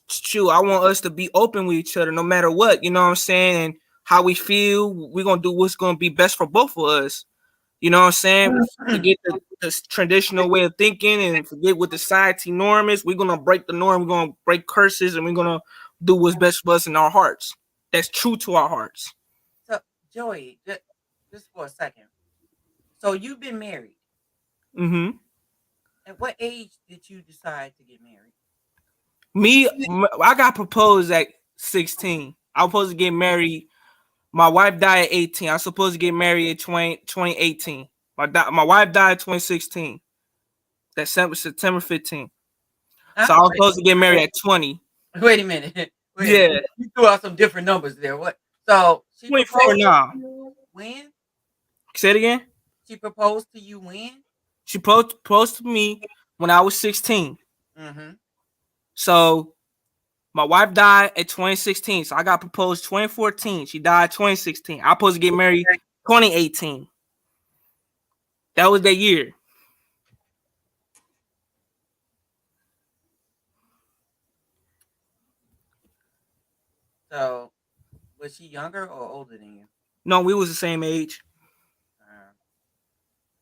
shoot, I want us to be open with each other no matter what, you know what I'm saying? And how we feel, we're gonna do what's gonna be best for both of us. You know what I'm saying? Forget the traditional way of thinking and forget what the society norm is. We're gonna break the norm, we're gonna break curses, and we're gonna do what's best for us in our hearts. That's true to our hearts. So, Joey, just for a second. So you've been married. Mm-hmm. At what age did you decide to get married? Me, I got proposed at 16. I was supposed to get married. My wife died at 18. I was supposed to get married in 2018. My wife died in 2016. That's September 15th. So I was supposed to get married at 20. Wait a minute. Yeah. You threw out some different numbers there. What? So she 24 now. When? Say it again. She proposed to you when? She proposed to me when I was 16. Mm-hmm. So my wife died at 2016. So I got proposed 2014. She died 2016. I was supposed to get married 2018. That was that year. So was she younger or older than you? No, we was the same age.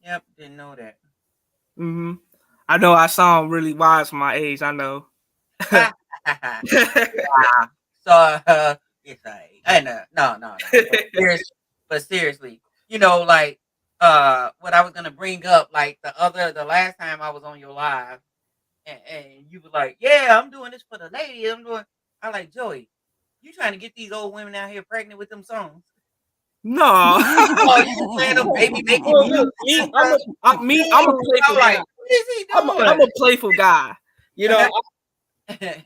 Yep, didn't know that. Mm-hmm. I know I sound really wise for my age. I know. Yeah. So it's I know. No. But seriously, like what I was gonna bring up, like the last time I was on your live, and you were like, "Yeah, I'm doing this for the ladies. I like Joey. You trying to get these old women out here pregnant with them songs? No. Oh, you playing them baby making music? I'm a playful guy. What is he doing? I'm a playful guy.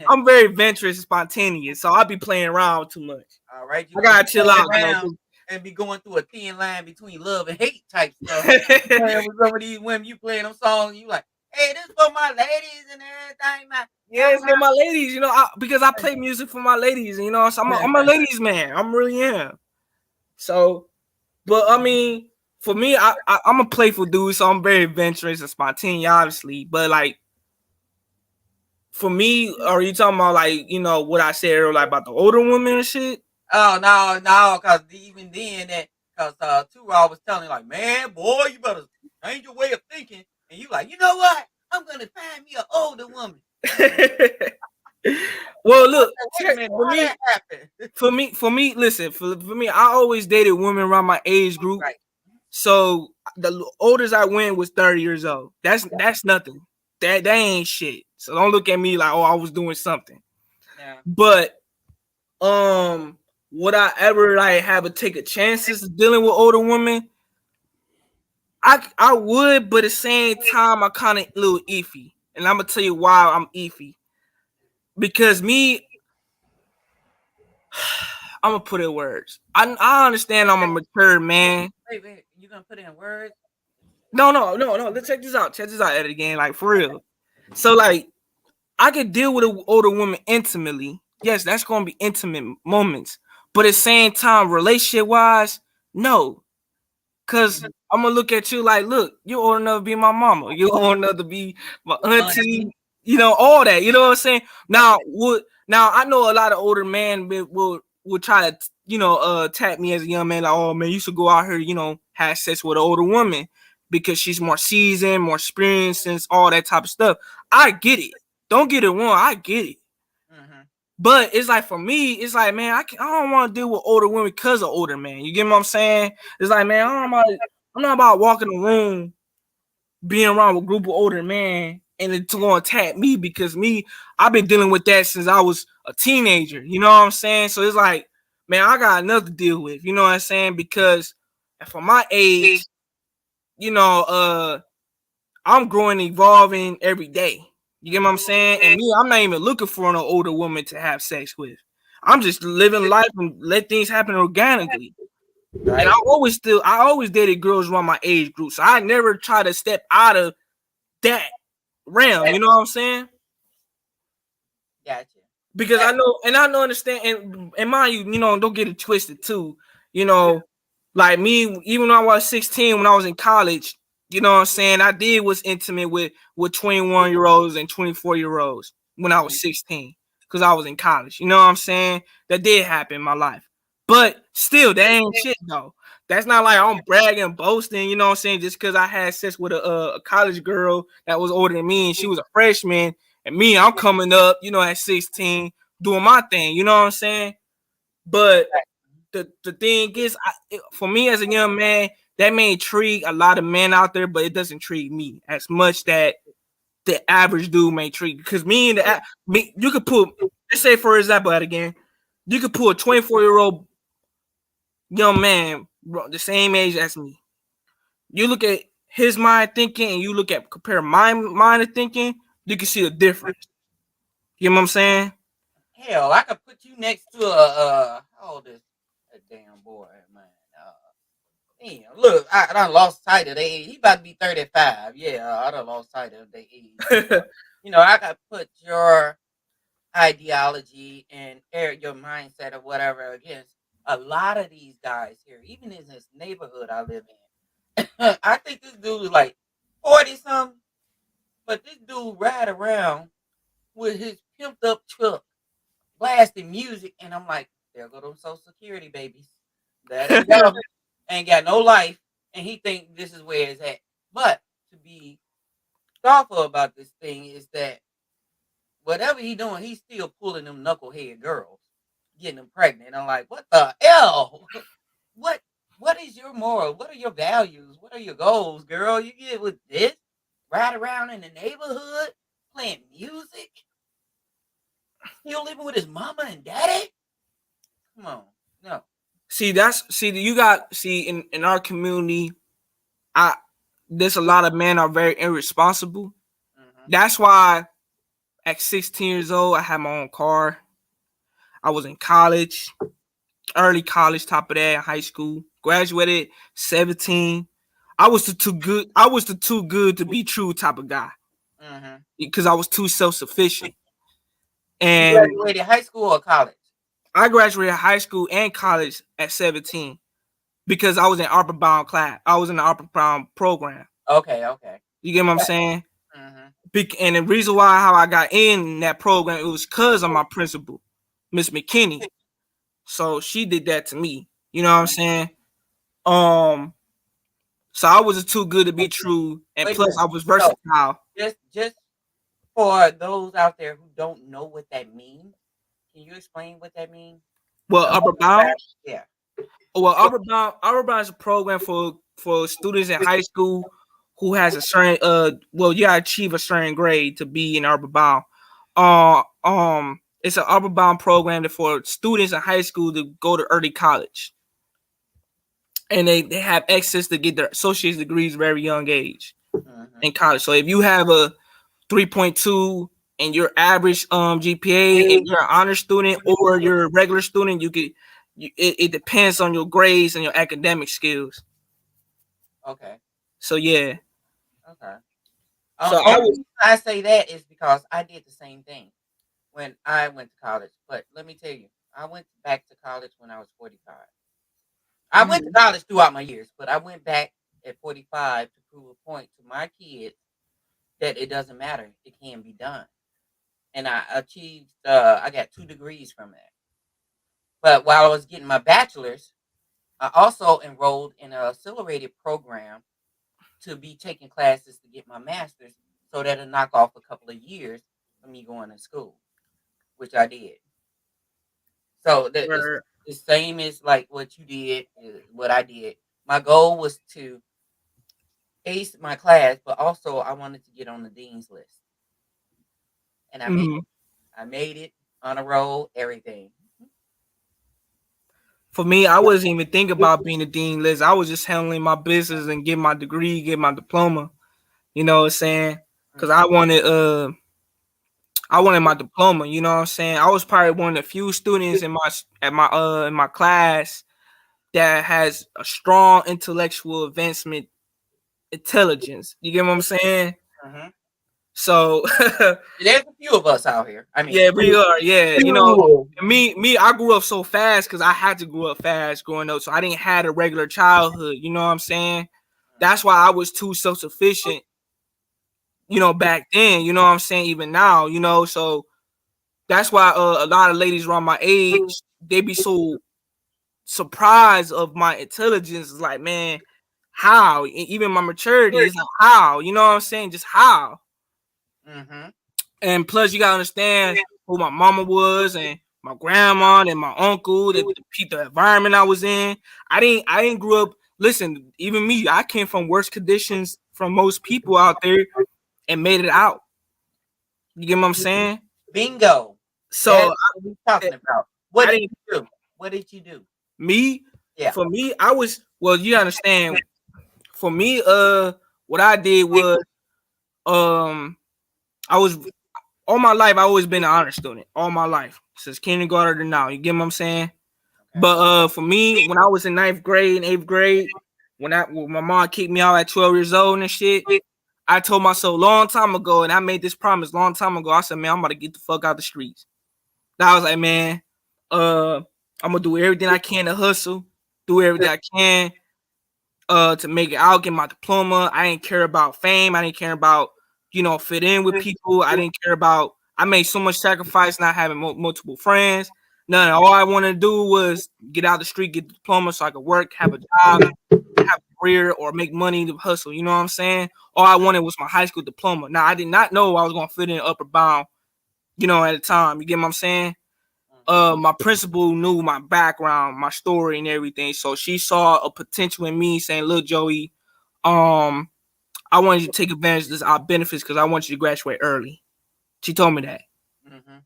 I'm very adventurous and spontaneous, so I'll be playing around too much. All right, I gotta chill out, and be going through a thin line between love and hate type stuff. Playing with some of these women, you playing them songs, you like, hey, this for my ladies and everything. Yeah, it's for my ladies, because I play music for my ladies, so I'm a ladies man. I'm really am. So, but I mean, for me, I'm a playful dude, so I'm very adventurous and spontaneous, obviously. But like, for me, are you talking about like what I said earlier, like about the older women and shit? Oh no, because even then because Two Raw was telling me like, man, boy, you better change your way of thinking, and you like, you know what? I'm gonna find me an older woman. Well, look, for me, listen, for me, I always dated women around my age group. Right. So the oldest I went was 30 years old. That's nothing. That ain't shit. So don't look at me like, oh, I was doing something. Yeah. But would I ever like have to take a chances dealing with older women? I would, but at the same time, I kind of a little iffy. And I'm gonna tell you why I'm iffy. Because me, I'm gonna put it in words. I understand I'm a mature man. Wait, you gonna put it in words? No. Let's check this out. Check this out, Ed, again, like for real. So like, I could deal with an older woman intimately. Yes, that's gonna be intimate moments. But at the same time, relationship wise, no. Cause I'm gonna look at you like, look, you're old enough to be my mama. You're old enough to be my auntie. All that. You know what I'm saying? Now I know a lot of older men will would try to, attack me as a young man, like, oh man, you should go out here, have sex with an older woman because she's more seasoned, more experienced, and all that type of stuff. I get it. Don't get it wrong. I get it. Mm-hmm. But it's like, for me, it's like, man, I don't want to deal with older women because of older men. You get what I'm saying? It's like, man, I'm not about walking the room, being around with a group of older men, and it's going to attack me because I've been dealing with that since I was a teenager. You know what I'm saying? So it's like, man, I got enough to deal with. You know what I'm saying? Because for my age, I'm growing, evolving every day. You get what I'm saying? And me, I'm not even looking for an older woman to have sex with. I'm just living life and let things happen organically. Right. And I always dated girls around my age group. So I never try to step out of that realm. You know what I'm saying? Gotcha. Because I know, understand, and mind you, don't get it twisted too. Like me, even when I was 16, when I was in college, you know what I'm saying, I was intimate with 21-year-olds and 24-year-olds when I was 16 because I was in college. You know what I'm saying? That did happen in my life. But still, that ain't shit though. That's not like I'm bragging, boasting, you know what I'm saying, just because I had sex with a college girl that was older than me and she was a freshman, and me, I'm coming up, at 16, doing my thing, you know what I'm saying? But the thing is, for me as a young man, that may intrigue a lot of men out there, but it doesn't intrigue me as much that the average dude may intrigue. Because you could put, let's say for example, again, you could put a 24-year-old young man the same age as me. You look at his mind thinking, and you compare my mind of thinking, you can see the difference. You know what I'm saying? Hell, I could put you next to how old is that damn boy, man? Damn, look, I done lost sight of the age. He about to be 35. Yeah, I done lost sight of the age. I could put your ideology and your mindset or whatever against a lot of these guys here, even in this neighborhood I live in. I think this dude is like 40 something, but this dude ride around with his pimped up truck, blasting music, and I'm like, there go them Social Security babies. That ain't go. Ain't got no life, and he think this is where it's at. But to be thoughtful about this thing is that whatever he doing, he's still pulling them knucklehead girls, getting them pregnant. And I'm like, what the hell? What is your moral? What are your values? What are your goals, girl? You get with this? Ride around in the neighborhood playing music? Still living with his mama and daddy? Come on. No. In our community, there's a lot of men are very irresponsible. Mm-hmm. That's why at 16 years old, I had my own car. I was in college, early college, top of that, high school. Graduated 17. I was the too good to be true type of guy. Mm-hmm. Because I was too self-sufficient. And you graduated high school or college? I graduated high school and college at 17 because I was in Upper Bound class. I was in the Upper Bound program. Okay. You get what I'm saying? Mm-hmm. And the reason why how I got in that program, it was because of my principal, Miss McKinney. So she did that to me. You know what I'm saying? So I was too good to be true, and plus I was versatile. Just for those out there who don't know what that means, can you explain what that means? Well, Upper Bound? Yeah. Well, Upper Bound is a program for students in high school who has a certain you gotta achieve a certain grade to be in Upper Bound. It's an Upper Bound program for students in high school to go to early college. And they have access to get their associate's degrees very young age in college. So if you have a 3.2 and your average GPA, and you're an honor student or you're a regular student, it depends on your grades and your academic skills. Okay. So yeah. Okay. So I say that is because I did the same thing when I went to college. But let me tell you, I went back to college when I was 45. I went to college throughout my years, but I went back at 45 to prove a point to my kids that it doesn't matter. It can be done. And I achieved, I got 2 degrees from that. But while I was getting my bachelor's, I also enrolled in an accelerated program to be taking classes to get my master's, so that'll knock off a couple of years of me going to school, which I did. So the same as like what you did, what I did. My goal was to ace my class, but also I wanted to get on the dean's list, and I made Mhm. it. I made it on a roll, everything. For me, I wasn't even thinking about being a dean list. I was just handling my business and getting my degree, getting my diploma. You know what I'm saying? Because I wanted my diploma. You know what I'm saying? I was probably one of the few students in my class that has a strong intellectual advancement intelligence. You get what I'm saying? Mm-hmm. So There's a few of us out here. I mean, yeah, we are. Yeah, you know, few. me, I grew up so fast because I had to grow up fast growing up, so I didn't have a regular childhood. You know what I'm saying? That's why I was too self sufficient. You know, back then. You know what I'm saying? Even now, you know, so that's why a lot of ladies around my age they be so surprised of my intelligence. It's like, man, how? Even my maturity is like, how? You know what I'm saying? Just how? Mm-hmm. And plus, you gotta understand who my mama was and my grandma and my uncle, the environment I was in. I didn't grow up. Listen, even me, I came from worse conditions from most people out there and made it out. You get what I'm saying? Bingo. That's So what we're talking about. I What did didn't. you do? What did you do? Me, Yeah. for me, I was. Well, you understand. For me, what I did was, um, I was all my life. I always been an honor student. All my life since kindergarten to now. You get what I'm saying? Okay. But for me, when I was in ninth grade and eighth grade, when my mom kicked me out at 12 years old and shit, I told myself a long time ago, and I made this promise long time ago. I said, man, I'm about to get the fuck out the streets. Now I was like, man, I'm gonna do everything I can to hustle, do everything I can to make it out, get my diploma. I didn't care about fame. I didn't care about, fit in with people. I didn't care about, I made so much sacrifice not having multiple friends. None. All I wanted to do was get out the street, get the diploma so I could work, have a job, have a career, or make money to hustle. You know what I'm saying? All I wanted was my high school diploma. Now, I did not know I was going to fit in upper bound, at the time. You get what I'm saying? My principal knew my background, my story, and everything. So she saw a potential in me, saying, "Look, Joey, I wanted you to take advantage of this our benefits because I want you to graduate early." She told me that. Mm-hmm.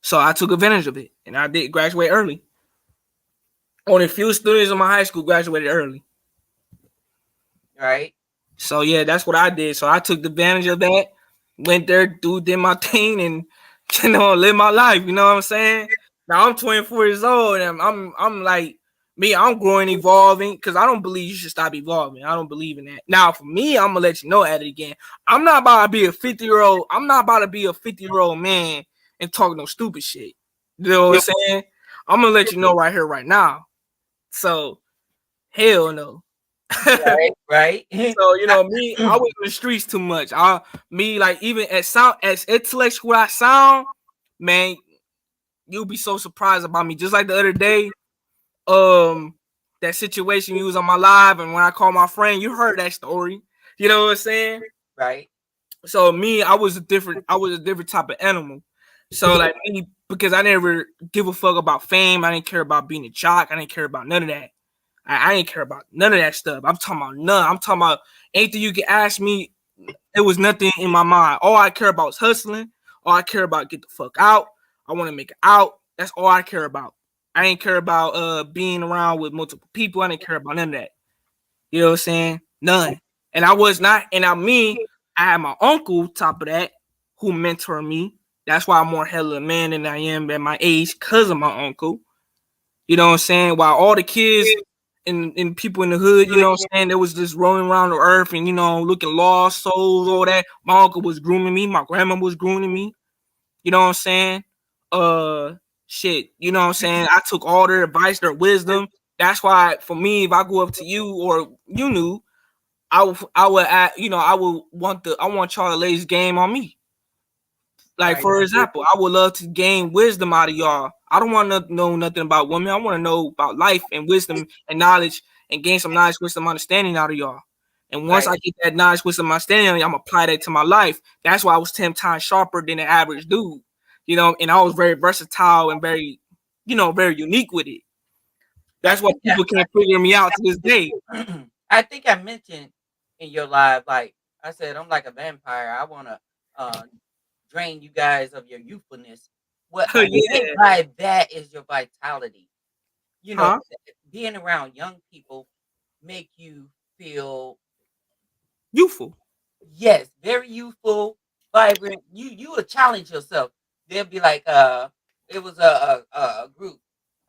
So I took advantage of it, and I did graduate early. Only a few students in my high school graduated early. Right. So yeah, that's what I did. So I took advantage of that. Went there, did my thing, and live my life. You know what I'm saying? Now I'm 24 years old, and I'm like me. I'm growing, evolving, because I don't believe you should stop evolving. I don't believe in that. Now for me, I'm gonna let you know at it again. I'm not about to be a 50-year-old. I'm not about to be a 50-year-old man and talk no stupid shit. You know what I'm saying? I'm gonna let you know right here, right now. So hell no. Right. Right. So me, I was in the streets too much. Like even as intellectual I sound, man, you'll be so surprised about me. Just like the other day, that situation you was on my live, and when I called my friend, you heard that story. You know what I'm saying? Right. So me, I was a different type of animal. So like me, because I never give a fuck about fame. I didn't care about being a jock. I didn't care about none of that. I didn't care about none of that stuff. I'm talking about none. I'm talking about anything you can ask me. It was nothing in my mind. All I care about is hustling. All I care about get the fuck out. I want to make it out. That's all I care about. I ain't care about being around with multiple people. I didn't care about none of that. You know what I'm saying? None. And I was not. And I had my uncle top of that who mentored me. That's why I'm more hella man than I am at my age because of my uncle. You know what I'm saying? While all the kids and people in the hood, you know what I'm saying, they was just rolling around the earth and, looking lost souls, all that. My uncle was grooming me. My grandma was grooming me. You know what I'm saying? Shit. You know what I'm saying? I took all their advice, their wisdom. That's why, for me, if I go up to you or you knew, I would, I want y'all to lay this game on me. Like, Right. for example, I would love to gain wisdom out of y'all I don't want to know nothing about women. I want to know about life and wisdom and knowledge and gain some knowledge, wisdom, understanding out of y'all. And once Right. I get that knowledge, wisdom, understanding, I'm gonna apply that to my life. That's why I was 10 times sharper than the average dude, and I was very versatile and very, very unique with it. That's why people can't figure me out to this day. I think I mentioned in your live, like I said, I'm like a vampire. I want to drain you guys of your youthfulness. What I Yeah. meant by that is your vitality. You know, Huh? being around young people make you feel, Youthful. yes, very youthful, vibrant. You will challenge yourself. They'll be like, it was a group.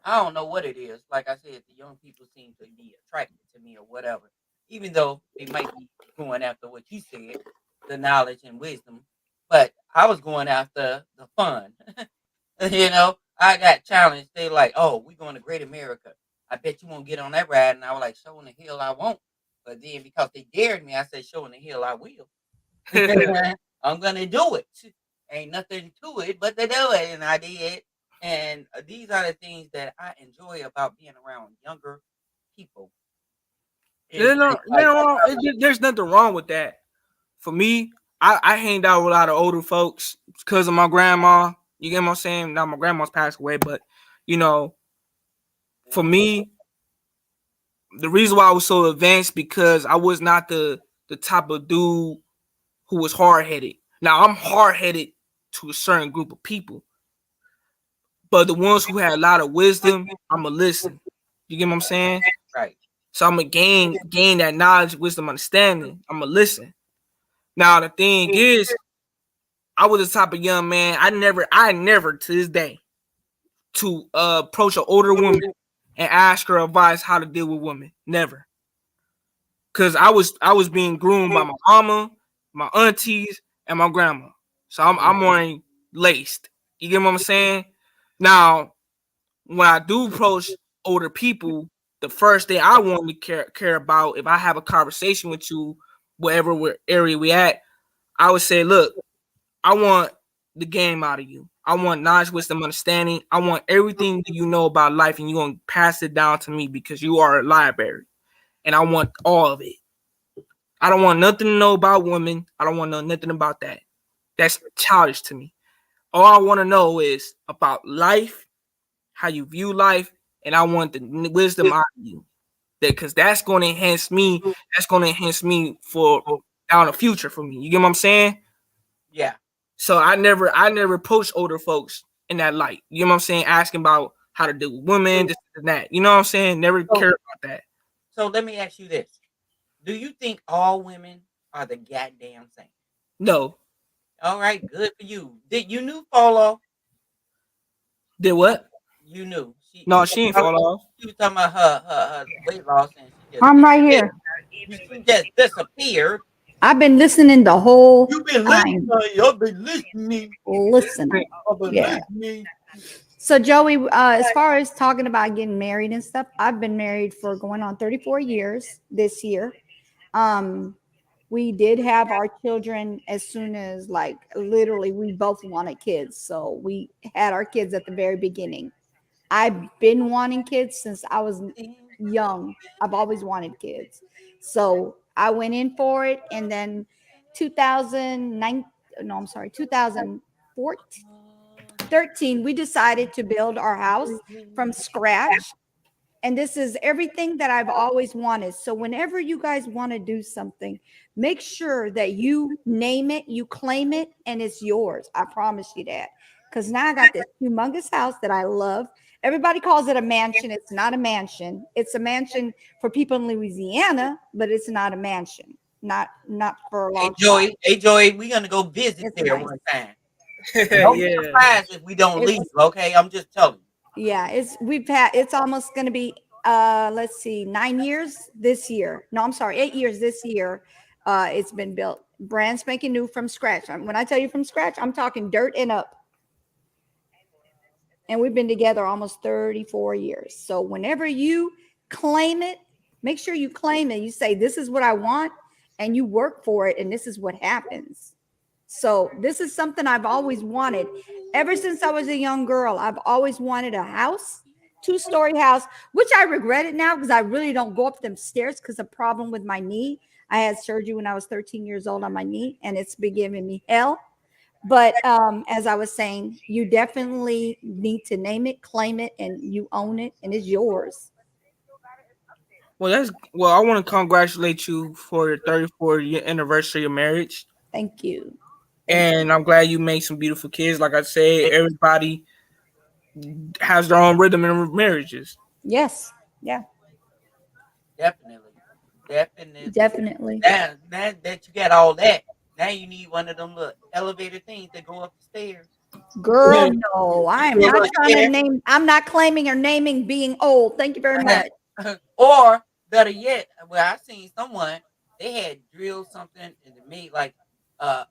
I don't know what it is. Like I said, the young people seem to be attracted to me or whatever, even though they might be going after what you said, the knowledge and wisdom. But I was going after the fun. I got challenged. They like, oh, we going to Great America. I bet you won't get on that ride. And I was like, showing the hill I won't. But then because they dared me, I said, showing the hill I will. I'm gonna do it. Ain't nothing to it but to do it, and I did. And these are the things that I enjoy about being around younger people. Is like, There's nothing wrong with that. For me, I hanged out with a lot of older folks because of my grandma. You get what I'm saying? Now my grandma's passed away, but for me, the reason why I was so advanced because I was not the type of dude who was hard headed. Now I'm hard headed to a certain group of people, but the ones who had a lot of wisdom, I'ma listen. You get what I'm saying? right. So I'm gonna gain that knowledge, wisdom, understanding. I'm gonna listen. Now the thing is, I was the type of young man. I never to this day to approach an older woman and ask her advice how to deal with women. Never, because I was being groomed by my mama, my aunties, and my grandma. So I'm wearing laced. You get what I'm saying? Now, when I do approach older people, the first thing I want to care about if I have a conversation with you, wherever area we at, I would say, look, I want the game out of you. I want knowledge, wisdom, understanding. I want everything that you know about life, and you're gonna pass it down to me because you are a library, and I want all of it. I don't want nothing to know about women. I don't want to know nothing about that. That's childish to me. All I want to know is about life, how you view life, and I want the wisdom out of you. Because that's going to enhance me. That's going to enhance me for down the future for me. You get what I'm saying? Yeah. So I never approach older folks in that light. You know what I'm saying? Asking about how to deal with women, this and that. You know what I'm saying? Never care about that. So let me ask you this: do you think all women are the goddamn same? No. All right, good for you. Did you knew Polo? Did what? You knew. No, she ain't fall off. She was talking about her weight loss, and she just I'm right here. she just disappeared. I've been listening the whole You've been time. listening. I've been listening. Listening. I've been Yeah. listening. So Joey, as far as talking about getting married and stuff, I've been married for going on 34 years this year. We did have our children as soon as like literally we both wanted kids. So we had our kids at the very beginning. I've been wanting kids since I was young. I've always wanted kids. So I went in for it, and then 2009, no, I'm sorry, 2013, we decided to build our house from scratch. And this is everything that I've always wanted. So whenever you guys want to do something, make sure that you name it, you claim it, and it's yours. I promise you that. Because now I got this humongous house that I love. Everybody calls it a mansion. It's not a mansion. It's a mansion for people in Louisiana, but it's not a mansion. Not for a long time. Hey Joey, we're gonna go visit It's there nice. one time. Don't be surprised if we don't leave. Okay, I'm just telling you. Yeah, it's almost going to be let's see, 9 years this year. No, I'm sorry, 8 years this year. It's been built brand spanking new from scratch. When I tell you from scratch, I'm talking dirt and up. And we've been together almost 34 years. So whenever you claim it, make sure you claim it. You say, this is what I want, and you work for it, and this is what happens. So this is something I've always wanted. Ever since I was a young girl, I've always wanted a house, two-story house, which I regret it now because I really don't go up them stairs because of problem with my knee. I had surgery when I was 13 years old on my knee, and it's been giving me hell. But as I was saying, you definitely need to name it, claim it, and you own it, and it's yours. Well, I want to congratulate you for your 34th year anniversary of marriage. Thank you. And I'm glad you made some beautiful kids. Like I said, everybody has their own rhythm in marriages. Yes. Yeah. Definitely. Definitely. Definitely. Now that you got all that, now you need one of them little elevator things that go up the stairs. Girl, no, I am Yeah, not right trying to there. name. I'm not claiming or naming being old. Thank you very much. Or better yet, where I seen someone, they had drilled something and they made like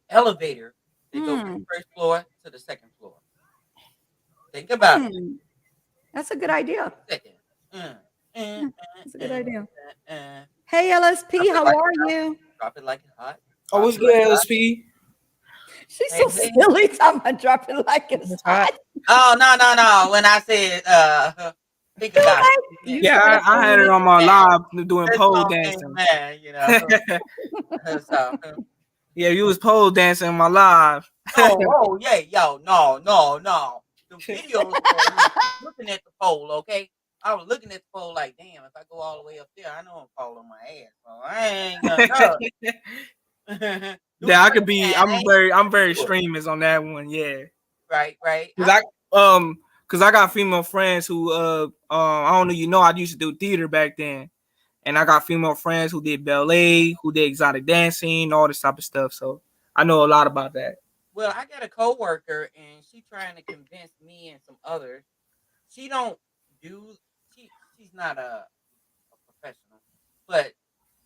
elevator. They go from the first floor to the second floor. Think about it. That's a good idea. Second. Yeah, that's a good idea. uh. Hey, LSP, Drop it how like are it's hot. you? Drop it like it's hot. Oh, Drop what's it like good, it's hot. LSP? She's Hey, so hey. silly. Talking about drop it like it's It's hot. hot. Oh no. When I said think Too about late. it. You Yeah, said I had it on my live doing That's pole what I'm saying, dancing. man, you know. So Yeah, you was pole dancing on my live. oh yeah, yo, no. The videos were me looking at the pole, okay? I was looking at the pole like, damn, if I go all the way up there, I know I'm falling on my ass. So I ain't gonna do Yeah, I it, could be. man. I'm very Do it. streamers on that one. Yeah, Right. cause I got female friends who I don't know, you know, I used to do theater back then, and I got female friends who did ballet, who did exotic dancing, all this type of stuff. So I know a lot about that. Well, I got a coworker and she trying to convince me and some others. She don't do she's not a professional, but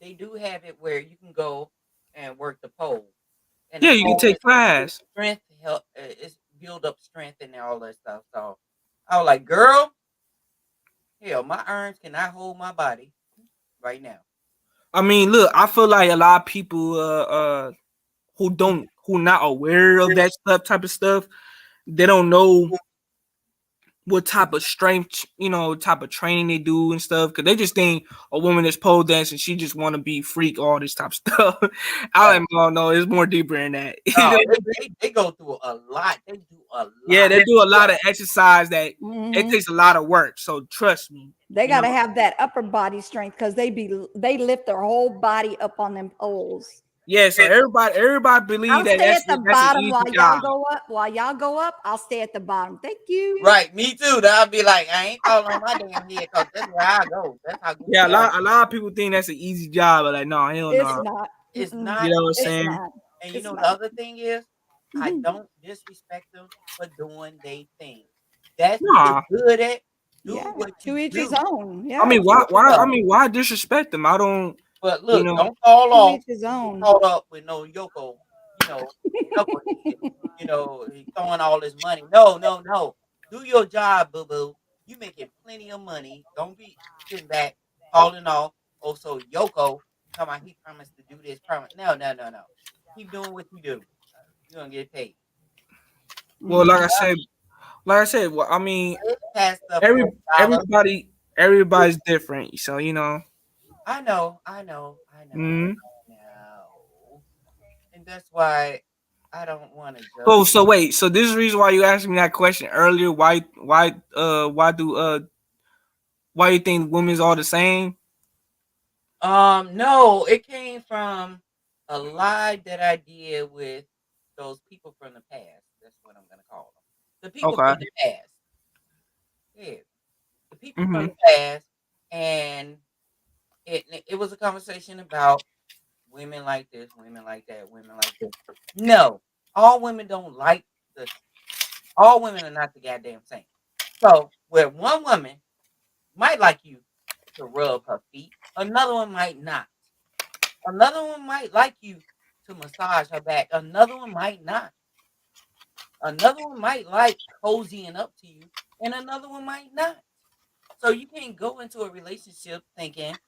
they do have it where you can go and work the pole. And the Yeah, you can pole take is class. strength help it's build up strength and all that stuff. So I was like, girl, hell, my arms cannot hold my body right now. I mean, look, I feel like a lot of people who not aware of that stuff type of stuff, they don't know what type of strength, type of training they do and stuff. Because they just think a woman that's pole dancing, she just want to be freak, all this type of stuff. I like, no, it's more deeper than that. No, they go through a lot. They do a lot. Yeah, they do a lot of exercise that it Mhm. takes a lot of work. So trust me. They got to have that upper body strength because they lift their whole body up on them poles. Yeah, so everybody believe I'll that stay that's at the an bottom easy while job. y'all go up. While y'all go up, I'll stay at the bottom. Thank you. Right, me too. I'll be like, I ain't falling on my damn head because that's where I go. That's how good Yeah, I a lot of people think that's an easy job, but like, no, hell It's no. not. It's Mm-mm. not. You know what I'm It's saying? not. And you It's know the not. other thing is, I Mhm. don't disrespect them for doing their thing. That's what Nah. you're good at. Do Yeah, what to you each his do. own. Yeah. I mean, to each his own. why disrespect them? I don't, But you look, know. don't fall To off. each his Don't get own. caught up with no Yoko. You know, knucklehead. He throwing all his money. No. Do your job, boo boo. You making plenty of money. Don't be sitting back calling off. Oh, so Yoko, come on, he promised to do this. Promise. No. Keep doing what you do. You're gonna get paid. Well, Mhm. like I said, well, I mean, Past the $4. everybody's different. So I know. Mm-hmm. And that's why I don't want to Oh, judge. so wait, so this is the reason why you asked me that question earlier. Why you think women's all the same? No, it came from a lie that I did with those people from the past. That's what I'm gonna call them. The people Okay. from the past. Yeah, the people from Mm-hmm. the past, and it was a conversation about women like this, women like that, women like this. No, all women don't like the. All women are not the goddamn same. So where one woman might like you to rub her feet, another one might not. Another one might like you to massage her back. Another one might not. Another one might like cozying up to you, and another one might not. So you can't go into a relationship thinking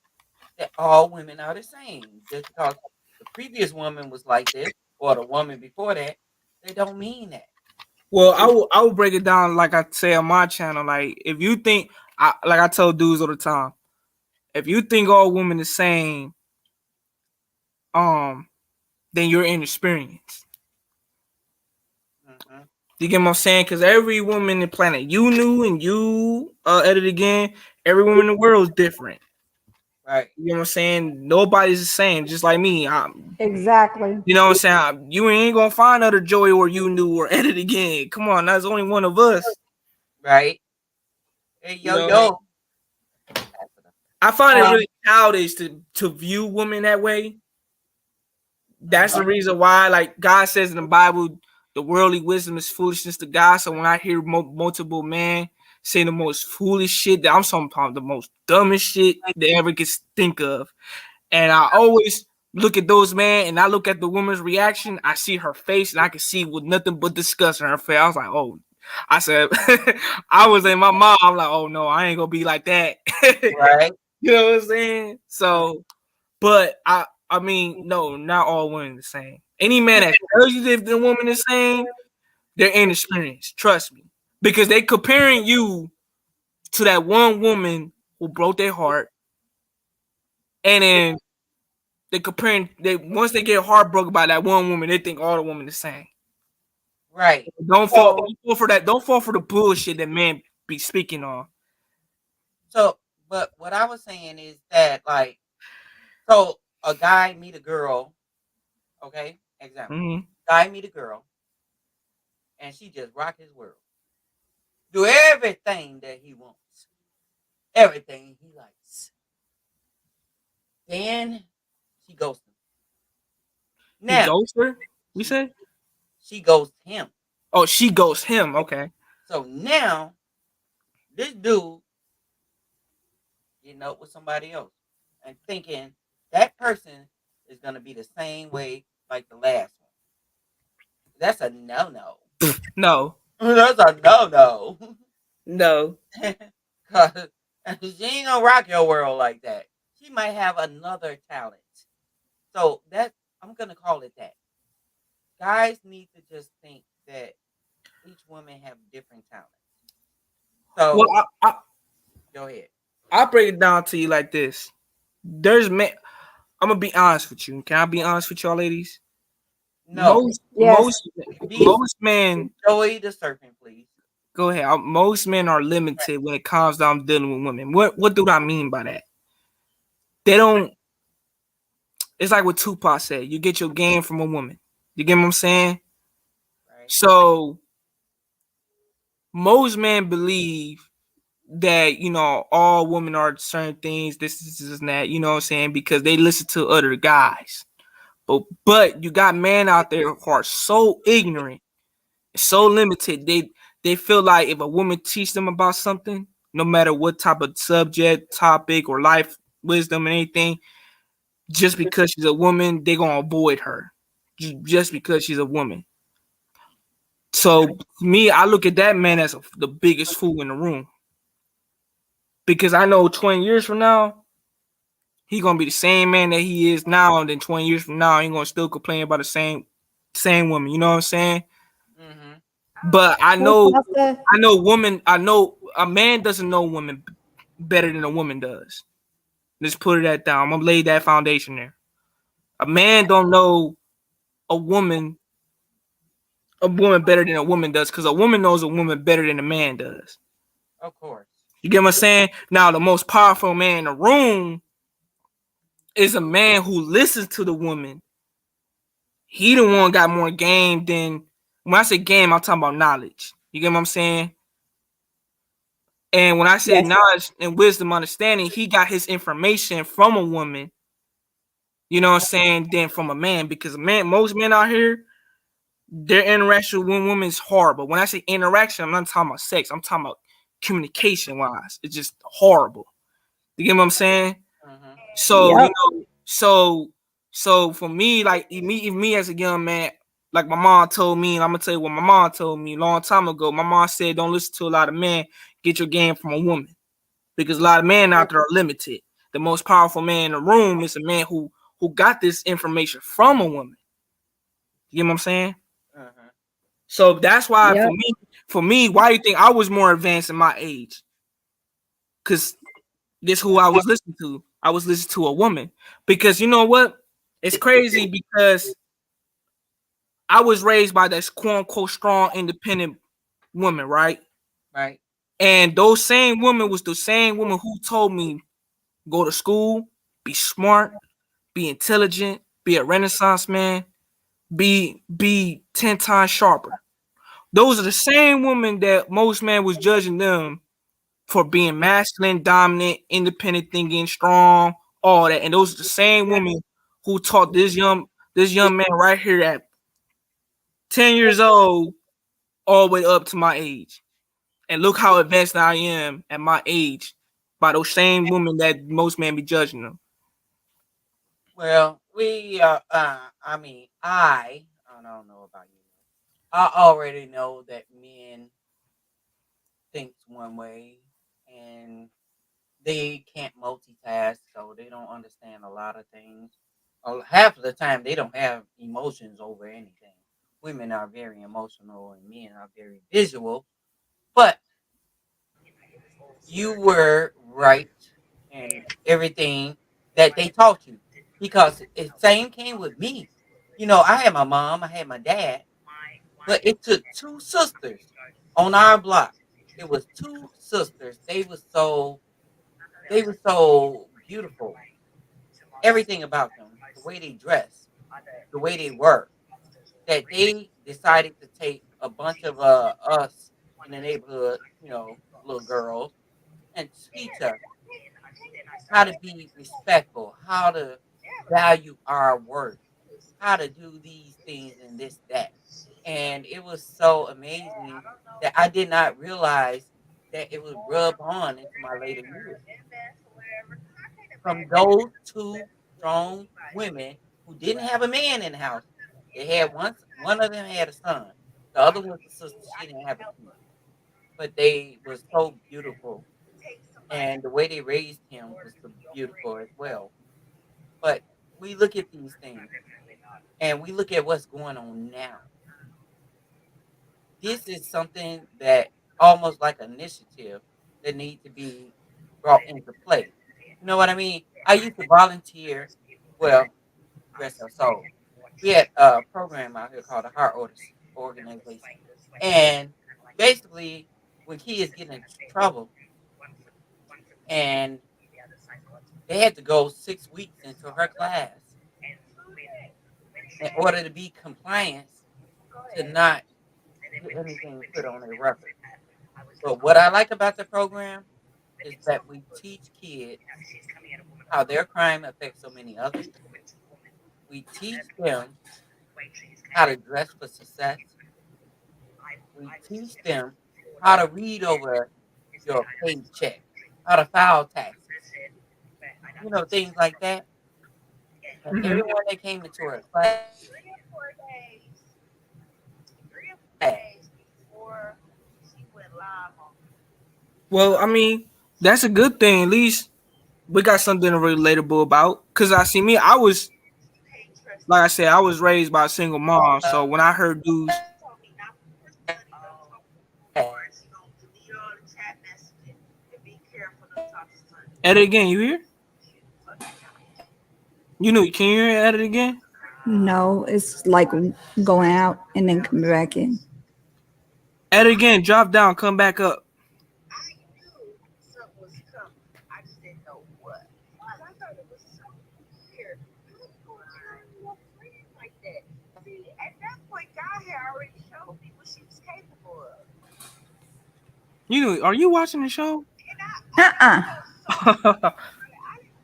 that all women are the same just because the previous woman was like this or the woman before that, they don't mean that. Well, I will break it down like I say on my channel. Like if you think, like I tell dudes all the time, if you think all women the same, then you're inexperienced. Mm-hmm. You get what I'm saying? Because every woman in the planet, you knew and you edit again, every woman in the world is different. Right. You know what I'm saying? Nobody's the same, just like me. Exactly. You know what I'm saying? You ain't gonna find other Joey or you knew or edit again. Come on, that's only one of us. Right. Hey, You know? yo. I find it really childish to view women that way. That's the reason why, like God says in the Bible, the worldly wisdom is foolishness to God. So when I hear multiple men say the most foolish shit, that I'm sometimes the most dumbest shit they ever could think of, and I always look at those men and I look at the woman's reaction. I see her face and I can see with nothing but disgust in her face. I was like, oh, I said, I was in my mom. I'm like, oh no, I ain't gonna be like that. Right. You know what I'm saying? So, but I mean, no, not all women the same. Any man that tells you that the woman is same, they're inexperienced. Trust me, because they comparing you to that one woman who broke their heart, and then they comparing. They once they get heartbroken by that one woman, they think all the women the same. Right. Don't fall for that. Don't fall for the bullshit that men be speaking on. So, but what I was saying is that, like, so a guy meet a girl, okay? Example. Mm-hmm. Guy meet a girl, and she just rock his world. Do everything that he wants. Everything he likes. Then she ghosts him. He ghosts her? We said? She ghosts him. Oh, she ghosts him. Okay. So now, this dude getting up with somebody else and thinking that person is going to be the same way like the last one. That's a no-no. No. That's a no-no. No. Because she ain't going to rock your world like that. She might have another talent. So that I'm going to call it that. Guys need to just think that each woman have different talents. So well, go ahead. I'll break it down to you like this. There's men. I'm gonna be honest with you. Can I be honest with y'all, ladies? No. Most men. Joey the serpent, please. Go ahead. Most men are limited when it comes down to dealing with women. What do I mean by that? They don't. It's like what Tupac said. You get your game from a woman. You get what I'm saying? Right. So most men believe that, you know, all women are certain things, this and that, you know what I'm saying, because they listen to other guys. But you got men out there who are so ignorant, so limited, they feel like if a woman teach them about something, no matter what type of subject, topic, or life wisdom, and anything, just because she's a woman, they're gonna avoid her. Just because she's a woman. So me, I look at that man as the biggest fool in the room. Because I know 20 years from now, he's gonna be the same man that he is now, and then 20 years from now, he's gonna still complain about the same woman. You know what I'm saying? Mm-hmm. But I know a man doesn't know women better than a woman does. Let's put it that down. I'm gonna lay that foundation there. A man don't know a woman better than a woman does, because a woman knows a woman better than a man does. Of course. You get what I'm saying? Now, the most powerful man in the room is a man who listens to the woman. He the one got more game than, when I say game, I'm talking about knowledge. You get what I'm saying? And when I say knowledge and wisdom, understanding, he got his information from a woman. You know what I'm saying? Than from a man, because most men out here, their interaction with women is horrible. When I say interaction, I'm not talking about sex. I'm talking about communication wise. It's just horrible. You get what I'm saying? Mm-hmm. So, you know, so for me, like me as a young man, like my mom told me, and I'm gonna tell you what my mom told me a long time ago. My mom said, don't listen to a lot of men, get your game from a woman. Because a lot of men out there are limited. The most powerful man in the room is a man who got this information from a woman. You know what I'm saying? Uh-huh. So that's why Yep. for me, why do you think I was more advanced in my age? Because this who I was listening to. I was listening to a woman. Because you know what? It's crazy because I was raised by this quote unquote strong, independent woman, right? Right. And those same women was the same woman who told me go to school, be smart, be intelligent, be a renaissance man, be 10 times sharper. Those are the same women that most men was judging them for being masculine, dominant, independent thinking, strong, all that. And those are the same women who taught this young man right here at 10 years old all the way up to my age. And look how advanced I am at my age by those same women that most men be judging them. Well, I mean, I don't know about you. I already know that men think one way, and they can't multitask, so they don't understand a lot of things. Half of the time, they don't have emotions over anything. Women are very emotional, and men are very visual. But you were right in everything that they taught you, because the same came with me. I had my mom, I had my dad, but it took two sisters on our block. It was two sisters. They were so beautiful. Everything about them, the way they dressed, the way they were, that they decided to take a bunch of us in the neighborhood, little girls, and teach us how to be respectful, how to value our worth, how to do these things and this, that. And it was so amazing that I did not realize that it would rub on into my later years from those two strong women who didn't have a man in the house. They had one of them had a son. The other was a sister. She didn't have a kid. But they were so beautiful. And the way they raised him was so beautiful as well. But we look at these things and we look at what's going on now. This is something that almost like initiative that need to be brought into play. You know what I mean? I used to volunteer. Well, rest her soul. We had a program out here called the Heart Orders Organization, and basically, when kids get in trouble and they had to go 6 weeks into her class in order to be compliant to not get anything put on their record. But what I like about the program is that we teach kids how their crime affects so many others. We teach them how to dress for success. We teach them how to read over your paycheck, how to file taxes, things like that. And Mhm. everyone that came into her class, Well, I mean, that's a good thing. At least we got something relatable about. Cause I see me, I was like I said, I was raised by a single mom. So when I heard dudes, at it again, you hear? You know, can you hear at it again? No, it's like going out and then coming back in. At it again, drop down, come back up. You know, are you watching the show? Uh-uh. Okay.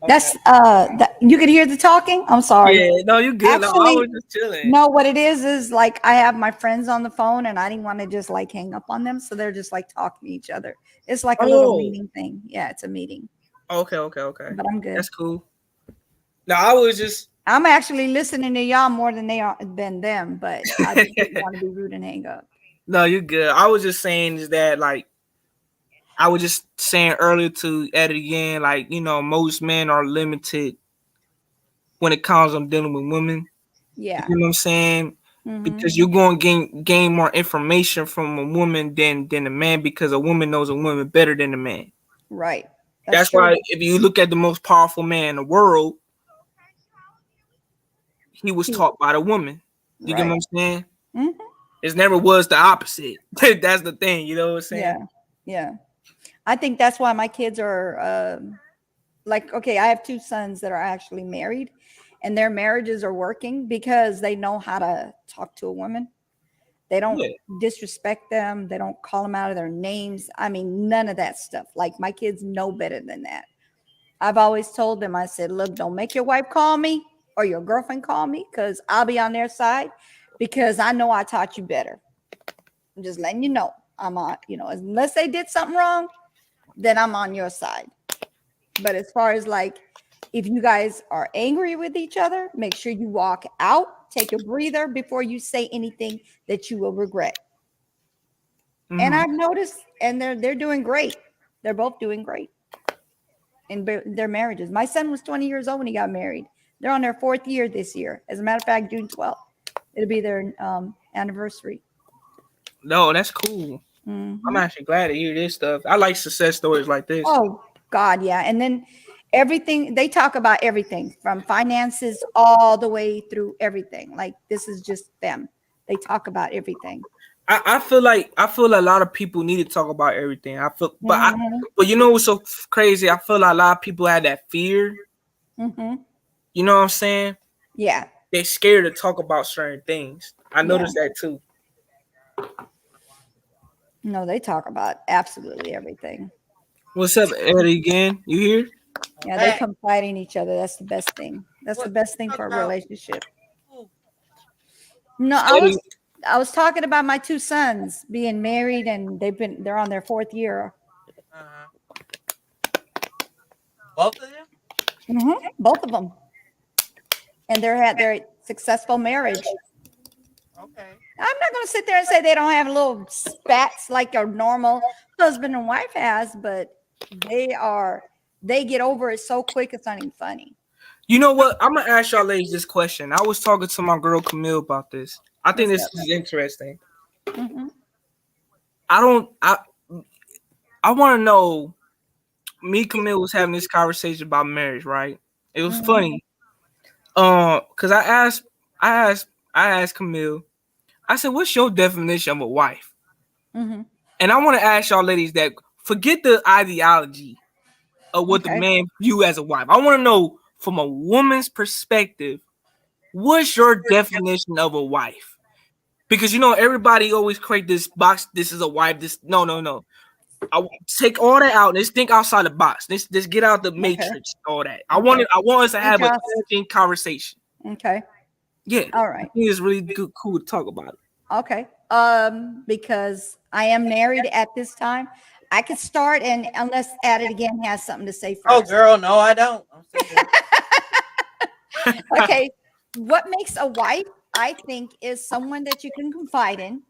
That's that you could hear the talking. I'm sorry. Yeah, no, you good. No, I Actually, was just chilling. no, what it is like I have my friends on the phone and I didn't want to just like hang up on them. So they're just like talking to each other. It's like a little Oh, meeting thing. Yeah, it's a meeting. okay. But I'm good. That's cool. No, I was just I'm actually listening to y'all more than they are than them, but I just didn't want to be rude and hang up. no, you good. I was just saying is that like I was just saying earlier to Ed again, like, you know, most men are limited when it comes on dealing with women. Yeah. You know what I'm saying? Mhm. because you're going to gain more information from a woman than a man, because a woman knows a woman better than a man. Right. That's That's true. why if you look at the most powerful man in the world, he was He- taught by the woman. You get what Right. I'm saying? Mhm. It never was the opposite. That's the thing. You know what I'm saying? Yeah. Yeah. I think that's why my kids are like, okay, I have two sons that are actually married, and their marriages are working because they know how to talk to a woman. They don't Yeah. disrespect them. They don't call them out of their names. I mean, none of that stuff. Like, my kids know better than that. I've always told them, I said, look, don't make your wife call me or your girlfriend call me, because I'll be on their side, because I know I taught you better. I'm just letting you know. I'm on, unless they did something wrong, then I'm on your side. But as far as like, if you guys are angry with each other, make sure you walk out, take a breather before you say anything that you will regret. And Mhm. I've noticed, and they're doing great. They're both doing great in their marriages. My son was 20 years old when he got married. They're on their 4th year this year. As a matter of fact, June 12th, it'll be their anniversary. No, that's cool. Mhm. I'm actually glad to hear this stuff. I like success stories like this. Oh God, yeah. And then everything, they talk about everything from finances all the way through everything. Like, this is just them. They talk about everything. I feel a lot of people need to talk about everything. Mhm. But you know what's so crazy? I feel like a lot of people have that fear. Mhm. You know what I'm saying? Yeah. They're scared to talk about certain things. I Yeah. noticed that too. No, they talk about absolutely everything. What's up, Eddie? Again, you here? Yeah, they confide in each other. That's the best thing. That's the What best thing talk for a about? relationship. Ooh, No, Eddie, I was talking about my two sons being married, and they're on their 4th year. uh-huh. Both of them? Both of them. And they're at their successful marriage. Okay. I'm not going to sit there and say they don't have little spats like a normal husband and wife has, but they get over it so quick it's not even funny. you know what? I'm gonna ask y'all ladies this question. I was talking to my girl Camille about this. I think What's this up? is interesting. Mm-hmm. I don't. I want to know. Me, and Camille was having this conversation about marriage, right? It was Mm-hmm. funny. Cause I asked Camille. I said, "What's your definition of a wife?" Mm-hmm. And I want to ask y'all ladies that forget the ideology of what the Okay. man view as a wife. I want to know from a woman's perspective, what's your definition of a wife? Because everybody always create this box. This is a wife. This no. I take all that out. Let's think outside the box. Let's get out the Okay. matrix. All that. Okay. I want us to Hey, have a Josh. interesting conversation. Okay. Yeah, All I right. think it's really good, cool to talk about it. Okay. Because I am married at this time, I could start, and unless At It Again has something to say Oh, first. girl, no, I don't. I'm single. Okay. What makes a wife, I think, is someone that you can confide in,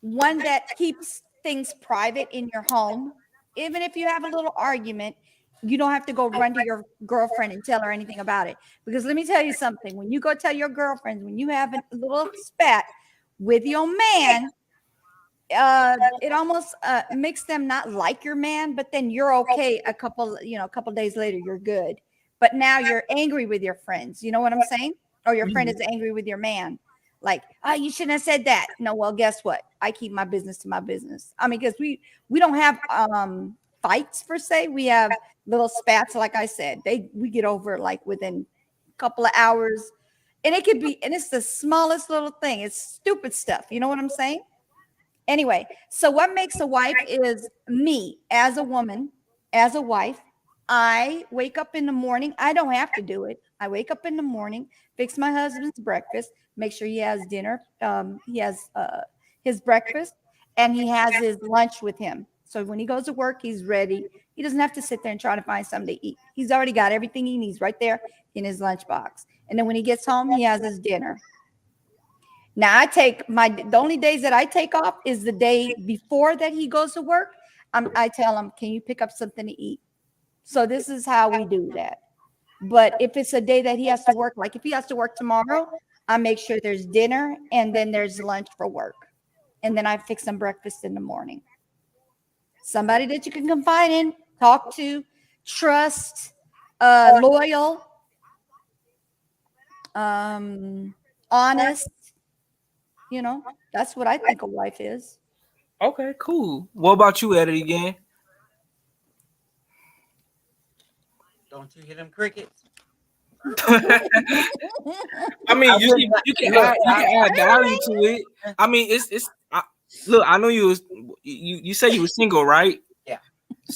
one that keeps things private in your home. Even if you have a little argument, you don't have to go run to your girlfriend and tell her anything about it. Because let me tell you something, when you go tell your girlfriends, when you have a little spat with your man, it almost makes them not like your man, but then you're okay a couple days later, you're good. But now you're angry with your friends. You know what I'm saying? Or your friend is angry with your man. Like, oh, you shouldn't have said that. No, well, guess what? I keep my business to my business. I mean, because we don't have fights per se. We have little spats, like I said. We get over like within a couple of hours. And it's the smallest little thing. It's stupid stuff. You know what I'm saying? Anyway, so what makes a wife is me as a woman, as a wife. I wake up in the morning. I don't have to do it. I wake up in the morning, fix my husband's breakfast, make sure he has dinner. He has his breakfast, and he has his lunch with him. So when he goes to work, he's ready. He doesn't have to sit there and try to find something to eat. He's already got everything he needs right there in his lunchbox. And then when he gets home, he has his dinner. Now the only days that I take off is the day before that he goes to work. I tell him, can you pick up something to eat? So this is how we do that. But if it's a day that he has to work, like if he has to work tomorrow, I make sure there's dinner and then there's lunch for work. And then I fix them breakfast in the morning. Somebody that you can confide in, talk to, trust, loyal, honest. You know, that's what I think a wife is. Okay, cool. What about you, Eddie? Again? Don't you hear them crickets? I mean, I you wouldn't can, like- you can look, add value to it. I mean, look. I know you said you were single, right? Yeah.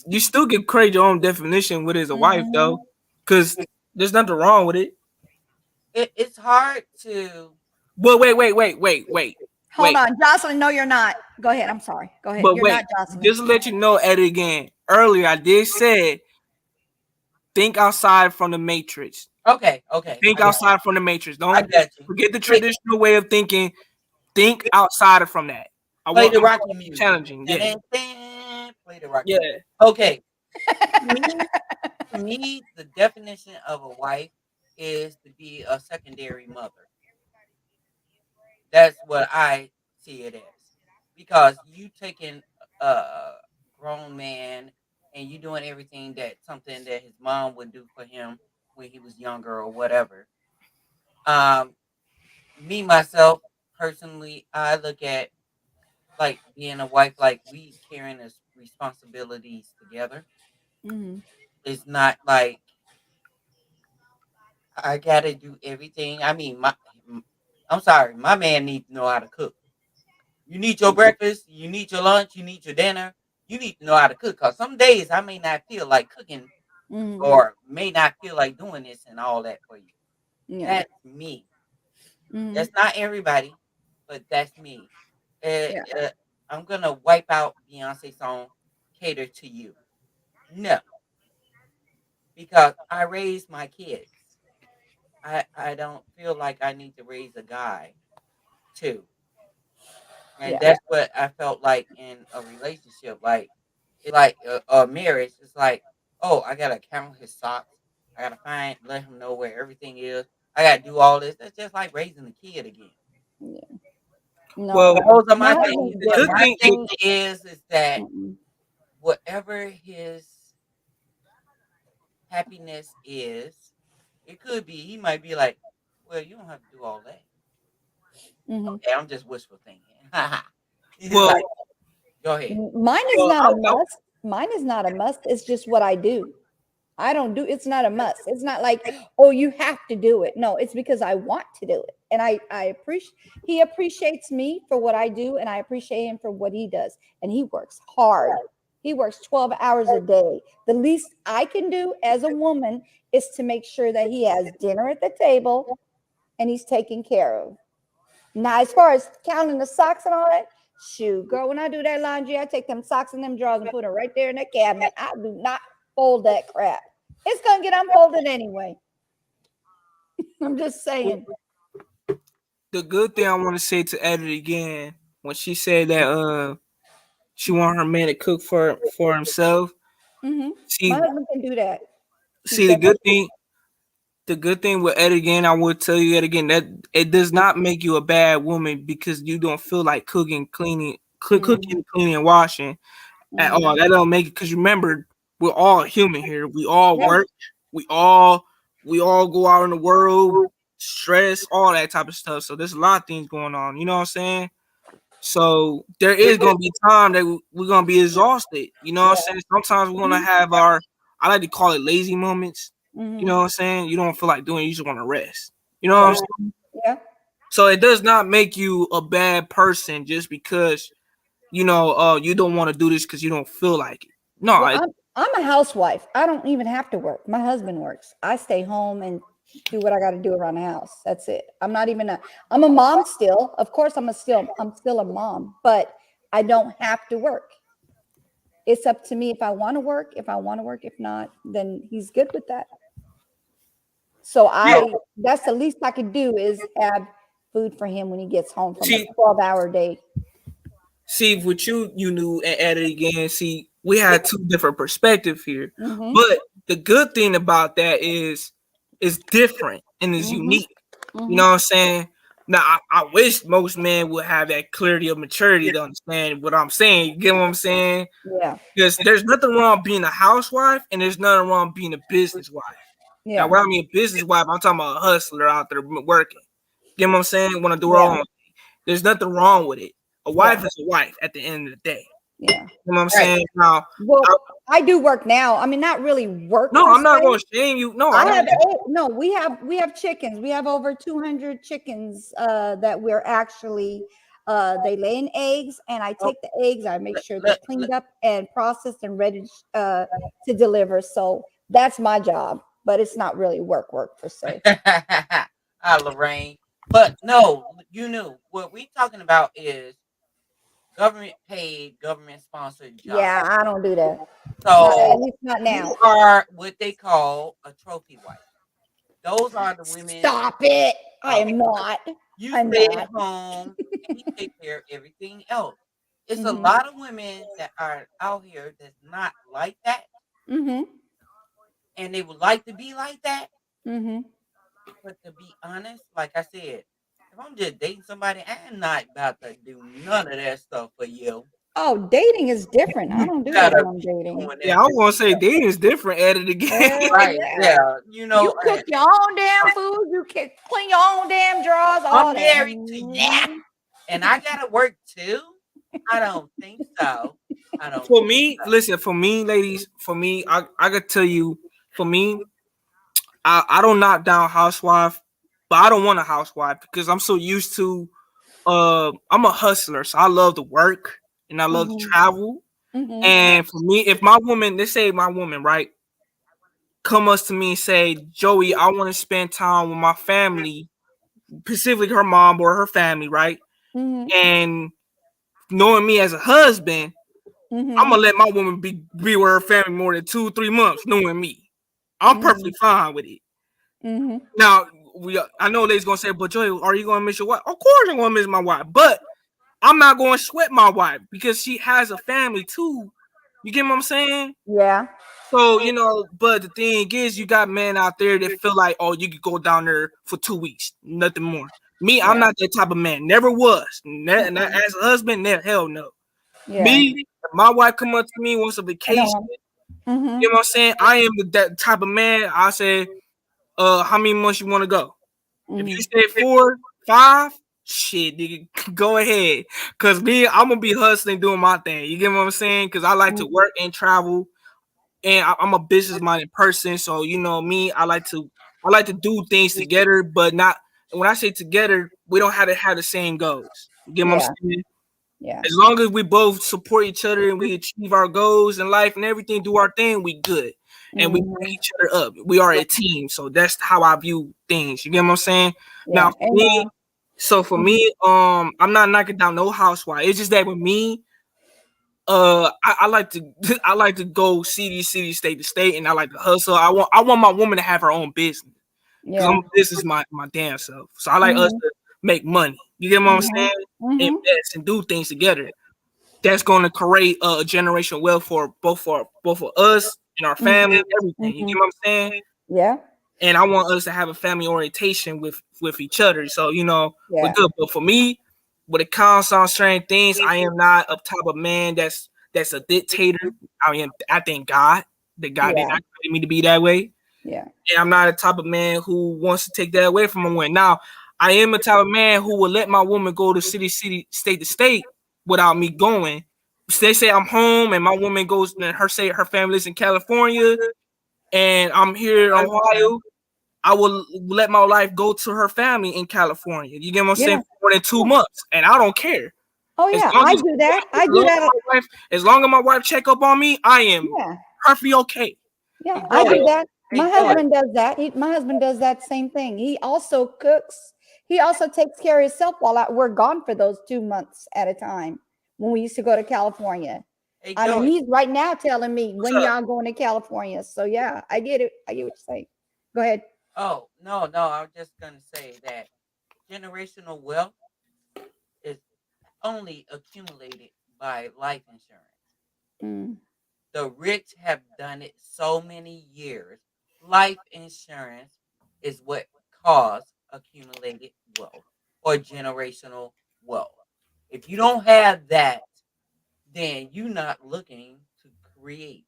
You still can create your own definition what is a wife, though, because there's nothing wrong with it. It's hard to. But wait. Hold on, Jocelyn. No, you're not. Go ahead. I'm sorry. Go ahead. But You're wait, not Jocelyn. just to let you know, Eddie, again, earlier I did say, think outside from the matrix. Okay. Think outside from the matrix. I Don't got you. forget the traditional way of thinking. Think outside from that. Play the Rocky music. Challenging. Yeah. Play the Rocky. Yeah. Okay. To me, the definition of a wife is to be a secondary mother. That's what I see it as. Because you taking a grown man and you doing everything something that his mom would do for him when he was younger or whatever. Me myself personally, I look at like being a wife like we carrying this responsibilities together. Mm-hmm. It's not like I gotta do everything. I mean, I'm sorry, my man needs to know how to cook. You need your breakfast, you need your lunch, you need your dinner. You need to know how to cook. Cause some days I may not feel like cooking, or may not feel like doing this and all that for you. Yeah. That's me. Mm-hmm. That's not everybody, but that's me. I'm gonna wipe out Beyonce's song "Cater to You." No, because I raised my kids. I don't feel like I need to raise a guy too. And that's what I felt like in a relationship. Like it's like a marriage. It's like, oh, I gotta count his socks. I gotta let him know where everything is. I gotta do all this. That's just like raising a kid again. Yeah. No, well, those are my things. My thing is that whatever his happiness is, it could be. He might be like, well, you don't have to do all that. Okay, I'm just wishful thinking. Well, like, go ahead. Mine is not a must. Mine is not a must. It's just what I do. I don't do. It's not a must. It's not like, oh, you have to do it. No, it's because I want to do it, and I appreciate. He appreciates me for what I do, and I appreciate him for what he does. And he works hard. He works 12 hours a day. The least I can do as a woman is to make sure that he has dinner at the table, and he's taken care of. Now, as far as counting the socks and all that, shoot, girl, when I do that laundry, I take them socks and them drawers and put them right there in the cabinet. I do not fold that crap. It's going to get unfolded anyway. I'm just saying. The good thing I want to say to Eddie again, when she said that she want her man to cook for himself. Mm-hmm. See, my husband can do that. See, the good thing with Ed again, I will tell you that again, that it does not make you a bad woman because you don't feel like cooking, cleaning, and washing at all. That don't make it, because remember, we're all human here. We all work. We all go out in the world, stress, all that type of stuff. So there's a lot of things going on. You know what I'm saying? So there is gonna be time that we're gonna be exhausted. You know what I'm saying? Sometimes we're gonna have I like to call it lazy moments. You know what I'm saying? You don't feel like doing it, you just want to rest. You know what I'm saying? Yeah. So it does not make you a bad person just because you don't want to do this because you don't feel like it. No, I'm a housewife. I don't even have to work. My husband works. I stay home and do what I got to do around the house. That's it. I'm a mom still. Of course, I'm still a mom, but I don't have to work. It's up to me if I want to work. If not, then he's good with that. So that's the least I could do is have food for him when he gets home from a 12-hour day. See, with you knew and added again. See, we had two different perspectives here. But the good thing about that is it's different and it's unique. You know what I'm saying? Now, I wish most men would have that clarity of maturity to understand what I'm saying. You get what I'm saying? Yeah. Because there's nothing wrong being a housewife, and there's nothing wrong being a business wife. Now, Yeah. when I mean business wife, I'm talking about a hustler out there working. Get what I'm saying? Want to do her Yeah. own. There's nothing wrong with it. A wife Yeah. is a wife at the end of the day. Yeah. You know what I'm Right. saying? Now, Well, I do work now. I mean, not really work no, per I'm not se. going to shame you. No, I I don't. have no. We have chickens. We have over 200 chickens that we're actually they lay in eggs, and I Oh, take the eggs. I make sure they're look, cleaned up and processed and ready to deliver. So that's my job, but it's not really work per se. Lorraine. But no, you knew what we talking about is government paid, government sponsored jobs. Yeah, I don't do that. Not at So least not you now. are what they call a trophy wife. Those are the women. Stop it. I Uh, am not. you I'm stay at not. home and you take care of everything else. It's a Mm-hmm. lot of women that are out here that's not like that, Mm-hmm. and they would like to be like that. Mm-hmm. But to be honest, like I said, if I'm just dating somebody, I'm not about to do none of that stuff for you. Oh, dating is different. I You don't do that gotta when I'm be dating. doing Yeah, that I for was going to say yourself. dating is different at it again. Right? Yeah. Yeah. You You know, cook your own damn food. You can clean your own damn drawers. All I'm that. married to you, and I gotta work too. I don't think so. I don't For think me, so. listen, for me, ladies, for me, I could tell you, for me, I don't knock down housewife, but I don't want a housewife because I'm so used to I'm a hustler, so I love to work and I love to Mm-hmm. travel. Mm-hmm. And for me, if my woman, let's say my woman, right, come us to me and say, Joey, I want to spend time with my family, specifically her mom or her family, right? Mm-hmm. And knowing me as a husband, I'm Mm-hmm. gonna let my woman be with her family more than 2 3 months, knowing me. I'm Mm-hmm. perfectly fine with it. Mm-hmm. Now, I know they's gonna say, but Joey, are you gonna miss your wife? Of course I'm gonna miss my wife, but I'm not gonna sweat my wife because she has a family too. You get what I'm saying? Yeah. So, but the thing is, you got men out there that feel like, oh, you could go down there for 2 weeks, nothing more. Me, I'm Yeah. not that type of man. Never was. Mm-mm. As a husband, hell no. Yeah. Me, if my wife come up to me wants a I vacation, know. Mm-hmm. you know what I'm saying? I am that type of man. I say, how many months you want to go? If you Mm-hmm. say 4, 5, shit, nigga, go ahead. Cause me, I'm gonna be hustling, doing my thing. You get what I'm saying? Cause I like to Mm-hmm. work and travel, and I'm a business minded person. So me, I like to do things together, but not. When I say together, we don't have to have the same goals. You get what I'm Yeah. saying? Yeah. As long as we both support each other and we achieve our goals in life and everything, do our thing, we good. And we back Mm-hmm. each other up. We are a team. So that's how I view things. You get what I'm saying? Now Yeah. for me, Amen. Mm-hmm. I'm not knocking down no housewife. It's just that with me, I like to I like to go city, state to state, and I like to hustle. I want my woman to have her own business because Yeah. this is my damn self. So I like us Mm-hmm. to make money. You get what I'm Mm-hmm. saying? Mm-hmm. Invest and do things together. That's going to create a generational wealth for both for us and our family, everything. You Mm-hmm. get what I'm saying? Yeah. And I want us to have a family orientation with each other. So we're Yeah. good. But for me, when it comes on certain things, I am not a type of man that's a dictator. I thank God that God did Yeah. not create me to be that way. Yeah. And I'm not a type of man who wants to take that away from a woman. Now, I am a type of man who will let my woman go to city, state to state without me going. They say I'm home and my woman goes and her family lives in California and I'm here in Ohio. I will let my wife go to her family in California. You get what I'm saying? Yeah. For more than 2 months. And I don't care. Oh As yeah. long I as, do that. I as do long that. as long as my wife check up on me, I am Yeah. perfectly okay. Yeah. Hey, I Joy. do that. Hey, My Joy. husband does that. My husband does that same thing. He also cooks. He also takes care of himself while we're gone for those 2 months at a time when we used to go to California. Hey, I mean, Joy. he's right now telling me What's when up? y'all going to California. So yeah, I get it. I get what you're saying. Go ahead. Oh, no, no. I was just gonna say that generational wealth is only accumulated by life insurance. Mm, The rich have done it so many years. Life insurance is what caused accumulated wealth. or generational wealth. If you don't have that, then you're not looking to create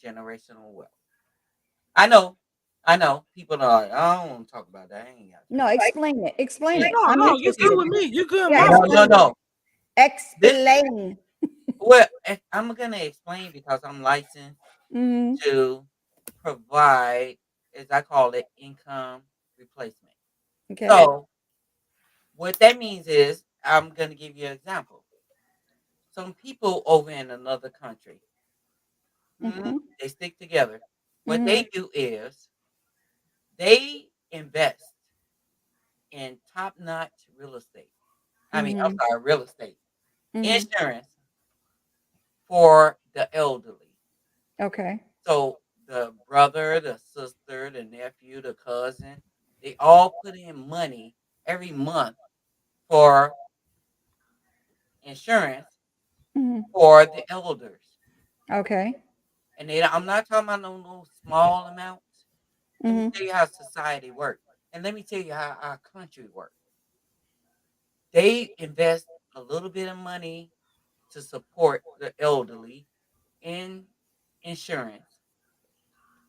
generational wealth. I know, I know. People are like, I don't want to talk about that. I ain't got No, time. explain it. Explain Yeah. it. No, I'm no, you good interested. with me. You good, Yeah, my No, explain no, it. no. This, Explain. well, I'm gonna explain because I'm licensed Mm-hmm. to provide, as I call it, income replacement. Okay. So what that means is, I'm gonna give you an example. Some people over in another country, Mm-hmm. they stick together. What Mm-hmm. they do is they invest in top-notch real estate. I'm Mm-hmm. sorry, real estate, Mm-hmm. insurance for the elderly. Okay. So the brother, the sister, the nephew, the cousin, they all put in money every month for insurance Mm-hmm. for the elders. Okay. And I'm not talking about no small amounts. Let me Mm-hmm. tell you how society works. And let me tell you how our country works. They invest a little bit of money to support the elderly in insurance.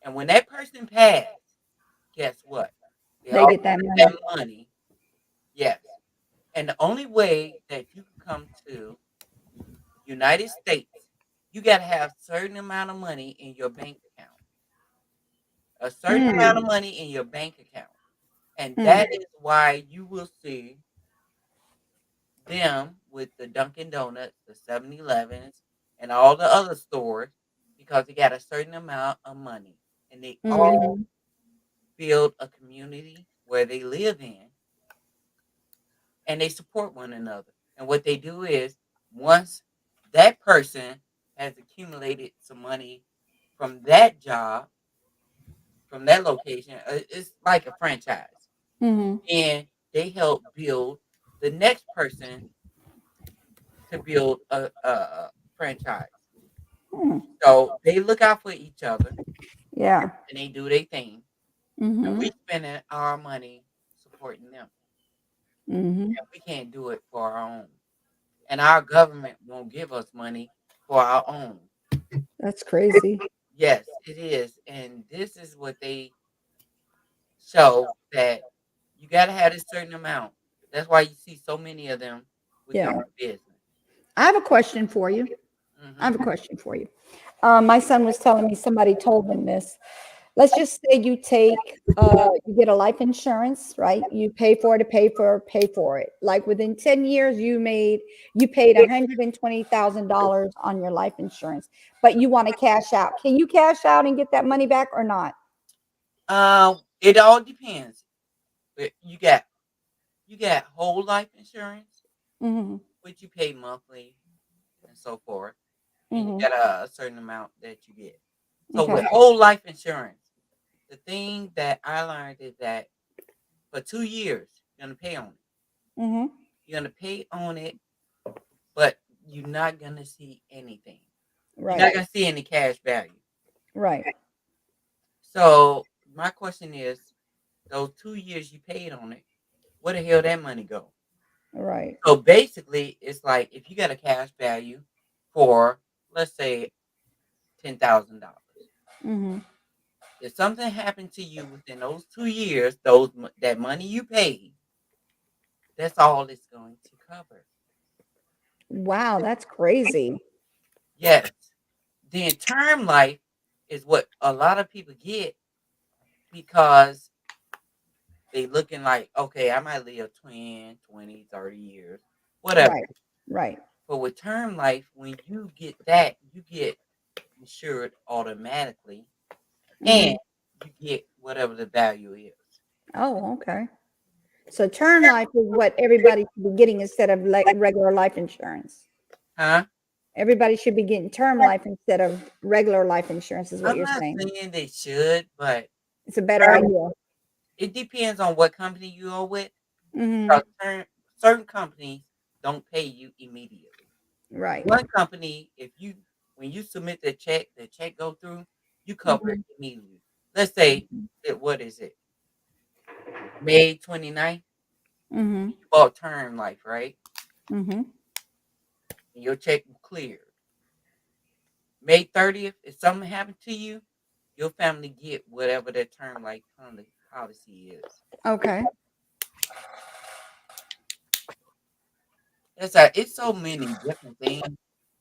And when that person passed, guess what? They They all get that get money. that money. Yes. And the only way that you can come to United States, you got to have certain amount of money in your bank account. A certain amount Mm. of money in your bank account. And Mm. that is why you will see them with the Dunkin' Donuts, the 7-Elevens, and all the other stores because they got a certain amount of money. And they all Mm-hmm. build a community where they live in and they support one another. And what they do is once that person has accumulated some money from that job, from that location, it's like a franchise. Mm-hmm. And they help build the next person to build a franchise. Mm. So they look out for each other Yeah. and they do their thing. And Mm-hmm. we spending our money supporting them. Mm-hmm. And we can't do it for our own. And our government won't give us money for our own. That's crazy. Yes, it is. And this is what they show that you got to have a certain amount. That's why you see so many of them with their Yeah. own business. I have a question for you. I have a Hmm. question for you. My son was telling me somebody told him this. Let's just say you get a life insurance, right? You pay for it. Like within 10 years, you paid $120,000 on your life insurance, but you want to cash out. Can you cash out and get that money back or not? It all depends. But you got whole life insurance, Mm-hmm. which you pay monthly and so forth, and you Mm-hmm. got a certain amount that you get. So with Okay. whole life insurance, the thing that I learned is that for 2 years you're gonna pay on it. Mm-hmm. You're gonna pay on it, but you're not gonna see anything. You're not Right. gonna see any cash value. Right. So my question is, those 2 years you paid on it, where the hell that money go? Right. So basically, it's like if you got a cash value for, let's say, $10,000. Mm-hmm. If something happened to you within those 2 years, that money you paid, that's all it's going to cover. Wow, that's crazy. Yes. Then term life is what a lot of people get because they looking like, okay, I might live 10, 20, 30 years, whatever. Right. Right. But with term life, when you get that, you get insured automatically Mm-hmm. and you get whatever the value is. Oh, okay. So term life is what everybody should be getting instead of like regular life insurance. Huh? Everybody should be getting term life instead of regular life insurance, is what I'm you're not saying. saying they should, but It's a better idea. it depends on what company you are with. Hmm. Because certain companies don't pay you immediately. Right. One company, if you when you submit the check go through, you cover it Hmm. immediately. Let's say what is it? May 29th? Mm-hmm. You bought term life, right? Mm-hmm. And your check cleared. May 30th, if something happened to you, your family get whatever their term life policy is. Okay. It's so many different things.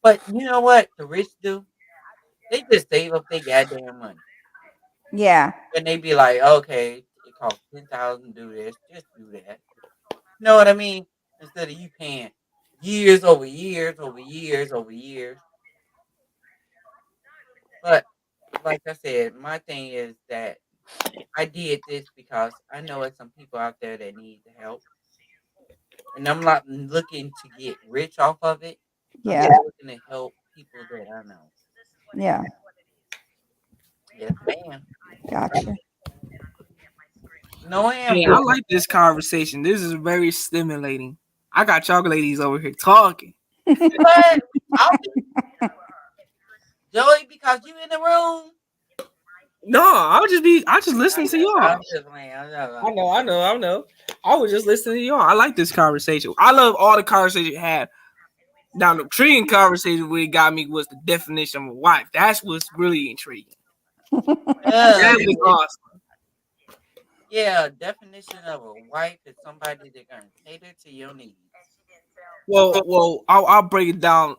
But you know what the rich do? They just save up their goddamn money. Yeah. And they be like, okay, it costs 10,000 to do this, just do that. You know what I mean? Instead of you paying years over years over years over years. But like I said, my thing is that I did this because I know there's some people out there that need the help. And I'm not looking to get rich off of it. I'm Yeah. just looking to help people that I know. Yeah. Yes, ma'am. Gotcha. No, I am Hey, I good. like this conversation. This is very stimulating. I got y'all ladies over here talking. But I'll be Joey because you in the room. No, I just listening to y'all. I'm just playing. I know. I was just listening to y'all. I like this conversation. I love all the conversations you had. Now, the intriguing conversation we got me was the definition of a wife. That's what's really intriguing. That was awesome. Yeah, definition of a wife is somebody that gonna cater to your needs. Well, I'll break it down.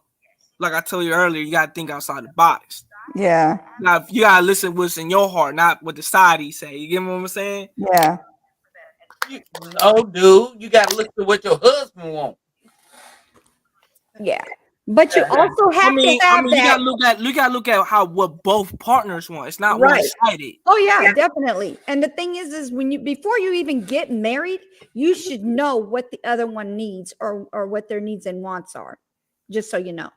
Like I told you earlier, you gotta think outside the box. Yeah. Now, you gotta listen what's in your heart, not what the society say. You get what I'm saying? Yeah. No, dude, you gotta look at what your husband wants. Yeah. But you also have to have you that. gotta look at how what both partners want. It's not Right. one-sided. Oh yeah, definitely. And the thing is when you before you even get married, you should know what the other one needs or what their needs and wants are. Just so you know.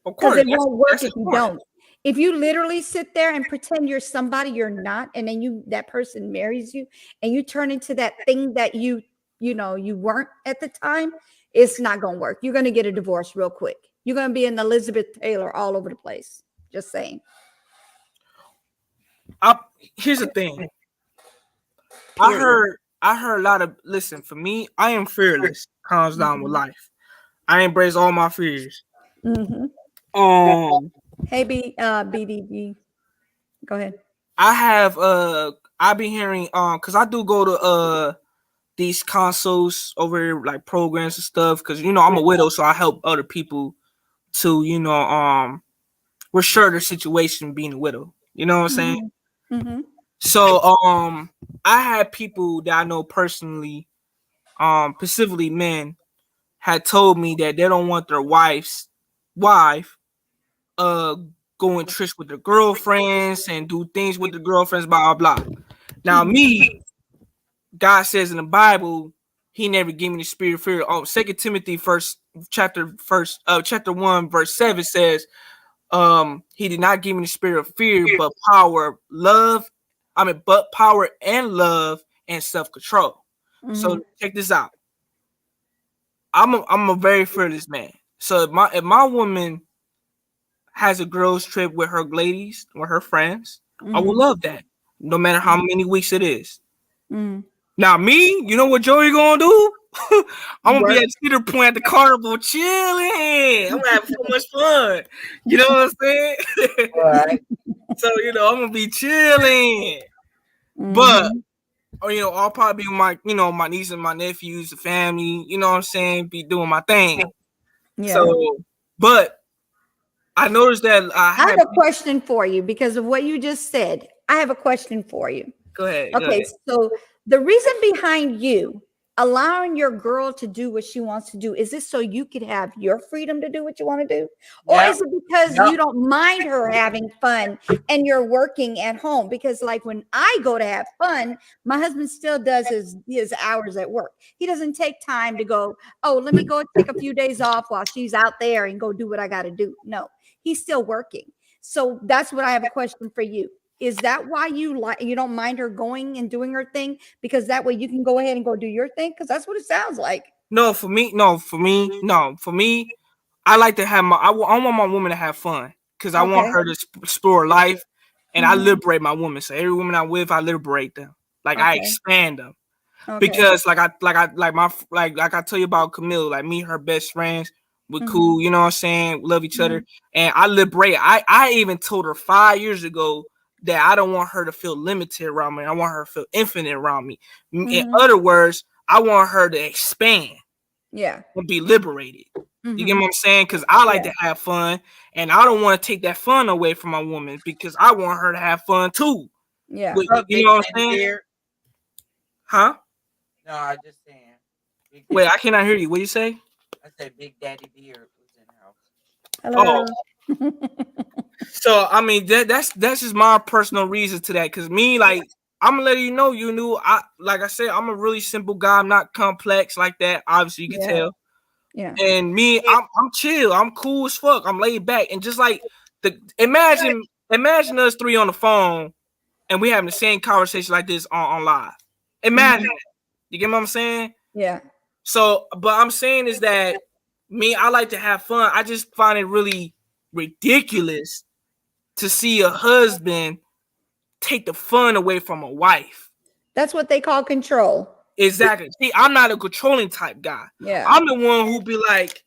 Of Because course, it won't work that's if you important. don't. If you literally sit there and pretend you're somebody you're not, and then that person marries you and you turn into that thing that you weren't at the time, it's not gonna work. You're gonna get a divorce real quick. You're gonna be an Elizabeth Taylor all over the place. Just saying. Here's the thing. Period. I heard a lot of listen, for me, I am fearless. Calms down with life. I embrace all my fears. Mm-hmm. Hey, BDB. Go ahead. I have I've been hearing because I do go to these consoles over here, like programs and stuff, because I'm a widow, so I help other people to restore their situation being a widow. You know what I'm saying? Mm-hmm. So I had people that I know personally, specifically men, had told me that they don't want their wife go and trick with their girlfriends and do things with the girlfriends, blah blah blah. Now me, God says in the Bible, He never gave me the spirit of fear. 2 Timothy chapter 1 verse 7 says, He did not give me the spirit of fear, but power, power and love and self-control. Mm-hmm. So check this out. I'm a very fearless man. So if my woman has a girls trip with her ladies or her friends, I will love that, no matter how many weeks it is. Now me, you know what Joey gonna do? I'm gonna be at Cedar Point at the carnival chilling. I'm gonna have so much fun. You know what I'm saying? Right. So I'm gonna be chilling. But I'll probably be with my niece and my nephews, the family, you know what I'm saying, be doing my thing. Yeah. So, but I noticed that I have a question for you because of what you just said. I have a question for you. Go ahead. Okay, so the reason behind you allowing your girl to do what she wants to do, is this so you could have your freedom to do what you want to do? Or is it because you don't mind her having fun and you're working at home? Because like when I go to have fun, my husband still does his hours at work. He doesn't take time to go, oh, let me go take a few days off while she's out there and go do what I got to do. No, he's still working. So that's what I have a question for you. Is that why you don't mind her going and doing her thing? Because that way you can go ahead and go do your thing? Because that's what it sounds like. No, for me, I like to have I want my woman to have fun because I want her to explore life, and I liberate my woman. So every woman I'm with, I liberate them. Like I expand them. Okay. because like I tell you about Camille, like me, her best friends, we're Mhm. cool, you know what I'm saying? Love each other. And I liberate. I even told her 5 years ago that I don't want her to feel limited around me. I want her to feel infinite around me. In Mhm. other words, I want her to expand Yeah. and be liberated. You get Mhm. what I'm saying? Because I like Yeah. to have fun, and I don't want to take that fun away from my woman because I want her to have fun too. Yeah. But, Up, you Big know what I'm Daddy saying? Beard. Huh? No, I just saying. Big Wait, Daddy, I cannot hear you. What you say? I said Big Daddy Beard was in the house. Hello. So I mean that's just my personal reason to that. Cause me, like, I'm gonna let you know, you knew like I said, I'm a really simple guy. I'm not complex like that. Obviously, you can Yeah. tell. Yeah. And me, I'm chill. I'm cool as fuck. I'm laid back. And just like imagine us three on the phone and we having the same conversation like this on live. Imagine that. You get what I'm saying? Yeah. So, but I'm saying is that me, I like to have fun. I just find it really ridiculous to see a husband take the fun away from a wife. That's what they call control. Exactly. See, I'm not a controlling type guy. Yeah. I'm the one who be like,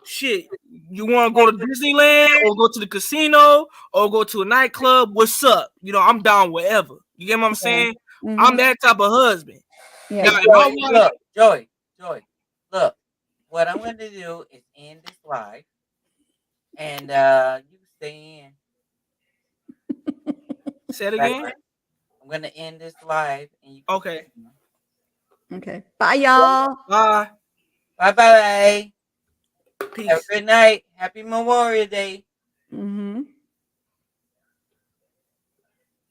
shit, you want to go to Disneyland or go to the casino or go to a nightclub? What's up? You know, I'm down wherever. You get what I'm saying? I'm Mhm. that type of husband. Yeah. Now, if I Joy, want, look, Joy, look. What I'm going to do is end this live, and you stay in. say it Right? again. I'm going to end this live, and you. Okay. Okay. Bye, y'all. Bye. Bye bye. Have a Peace. good night. Happy Memorial Day.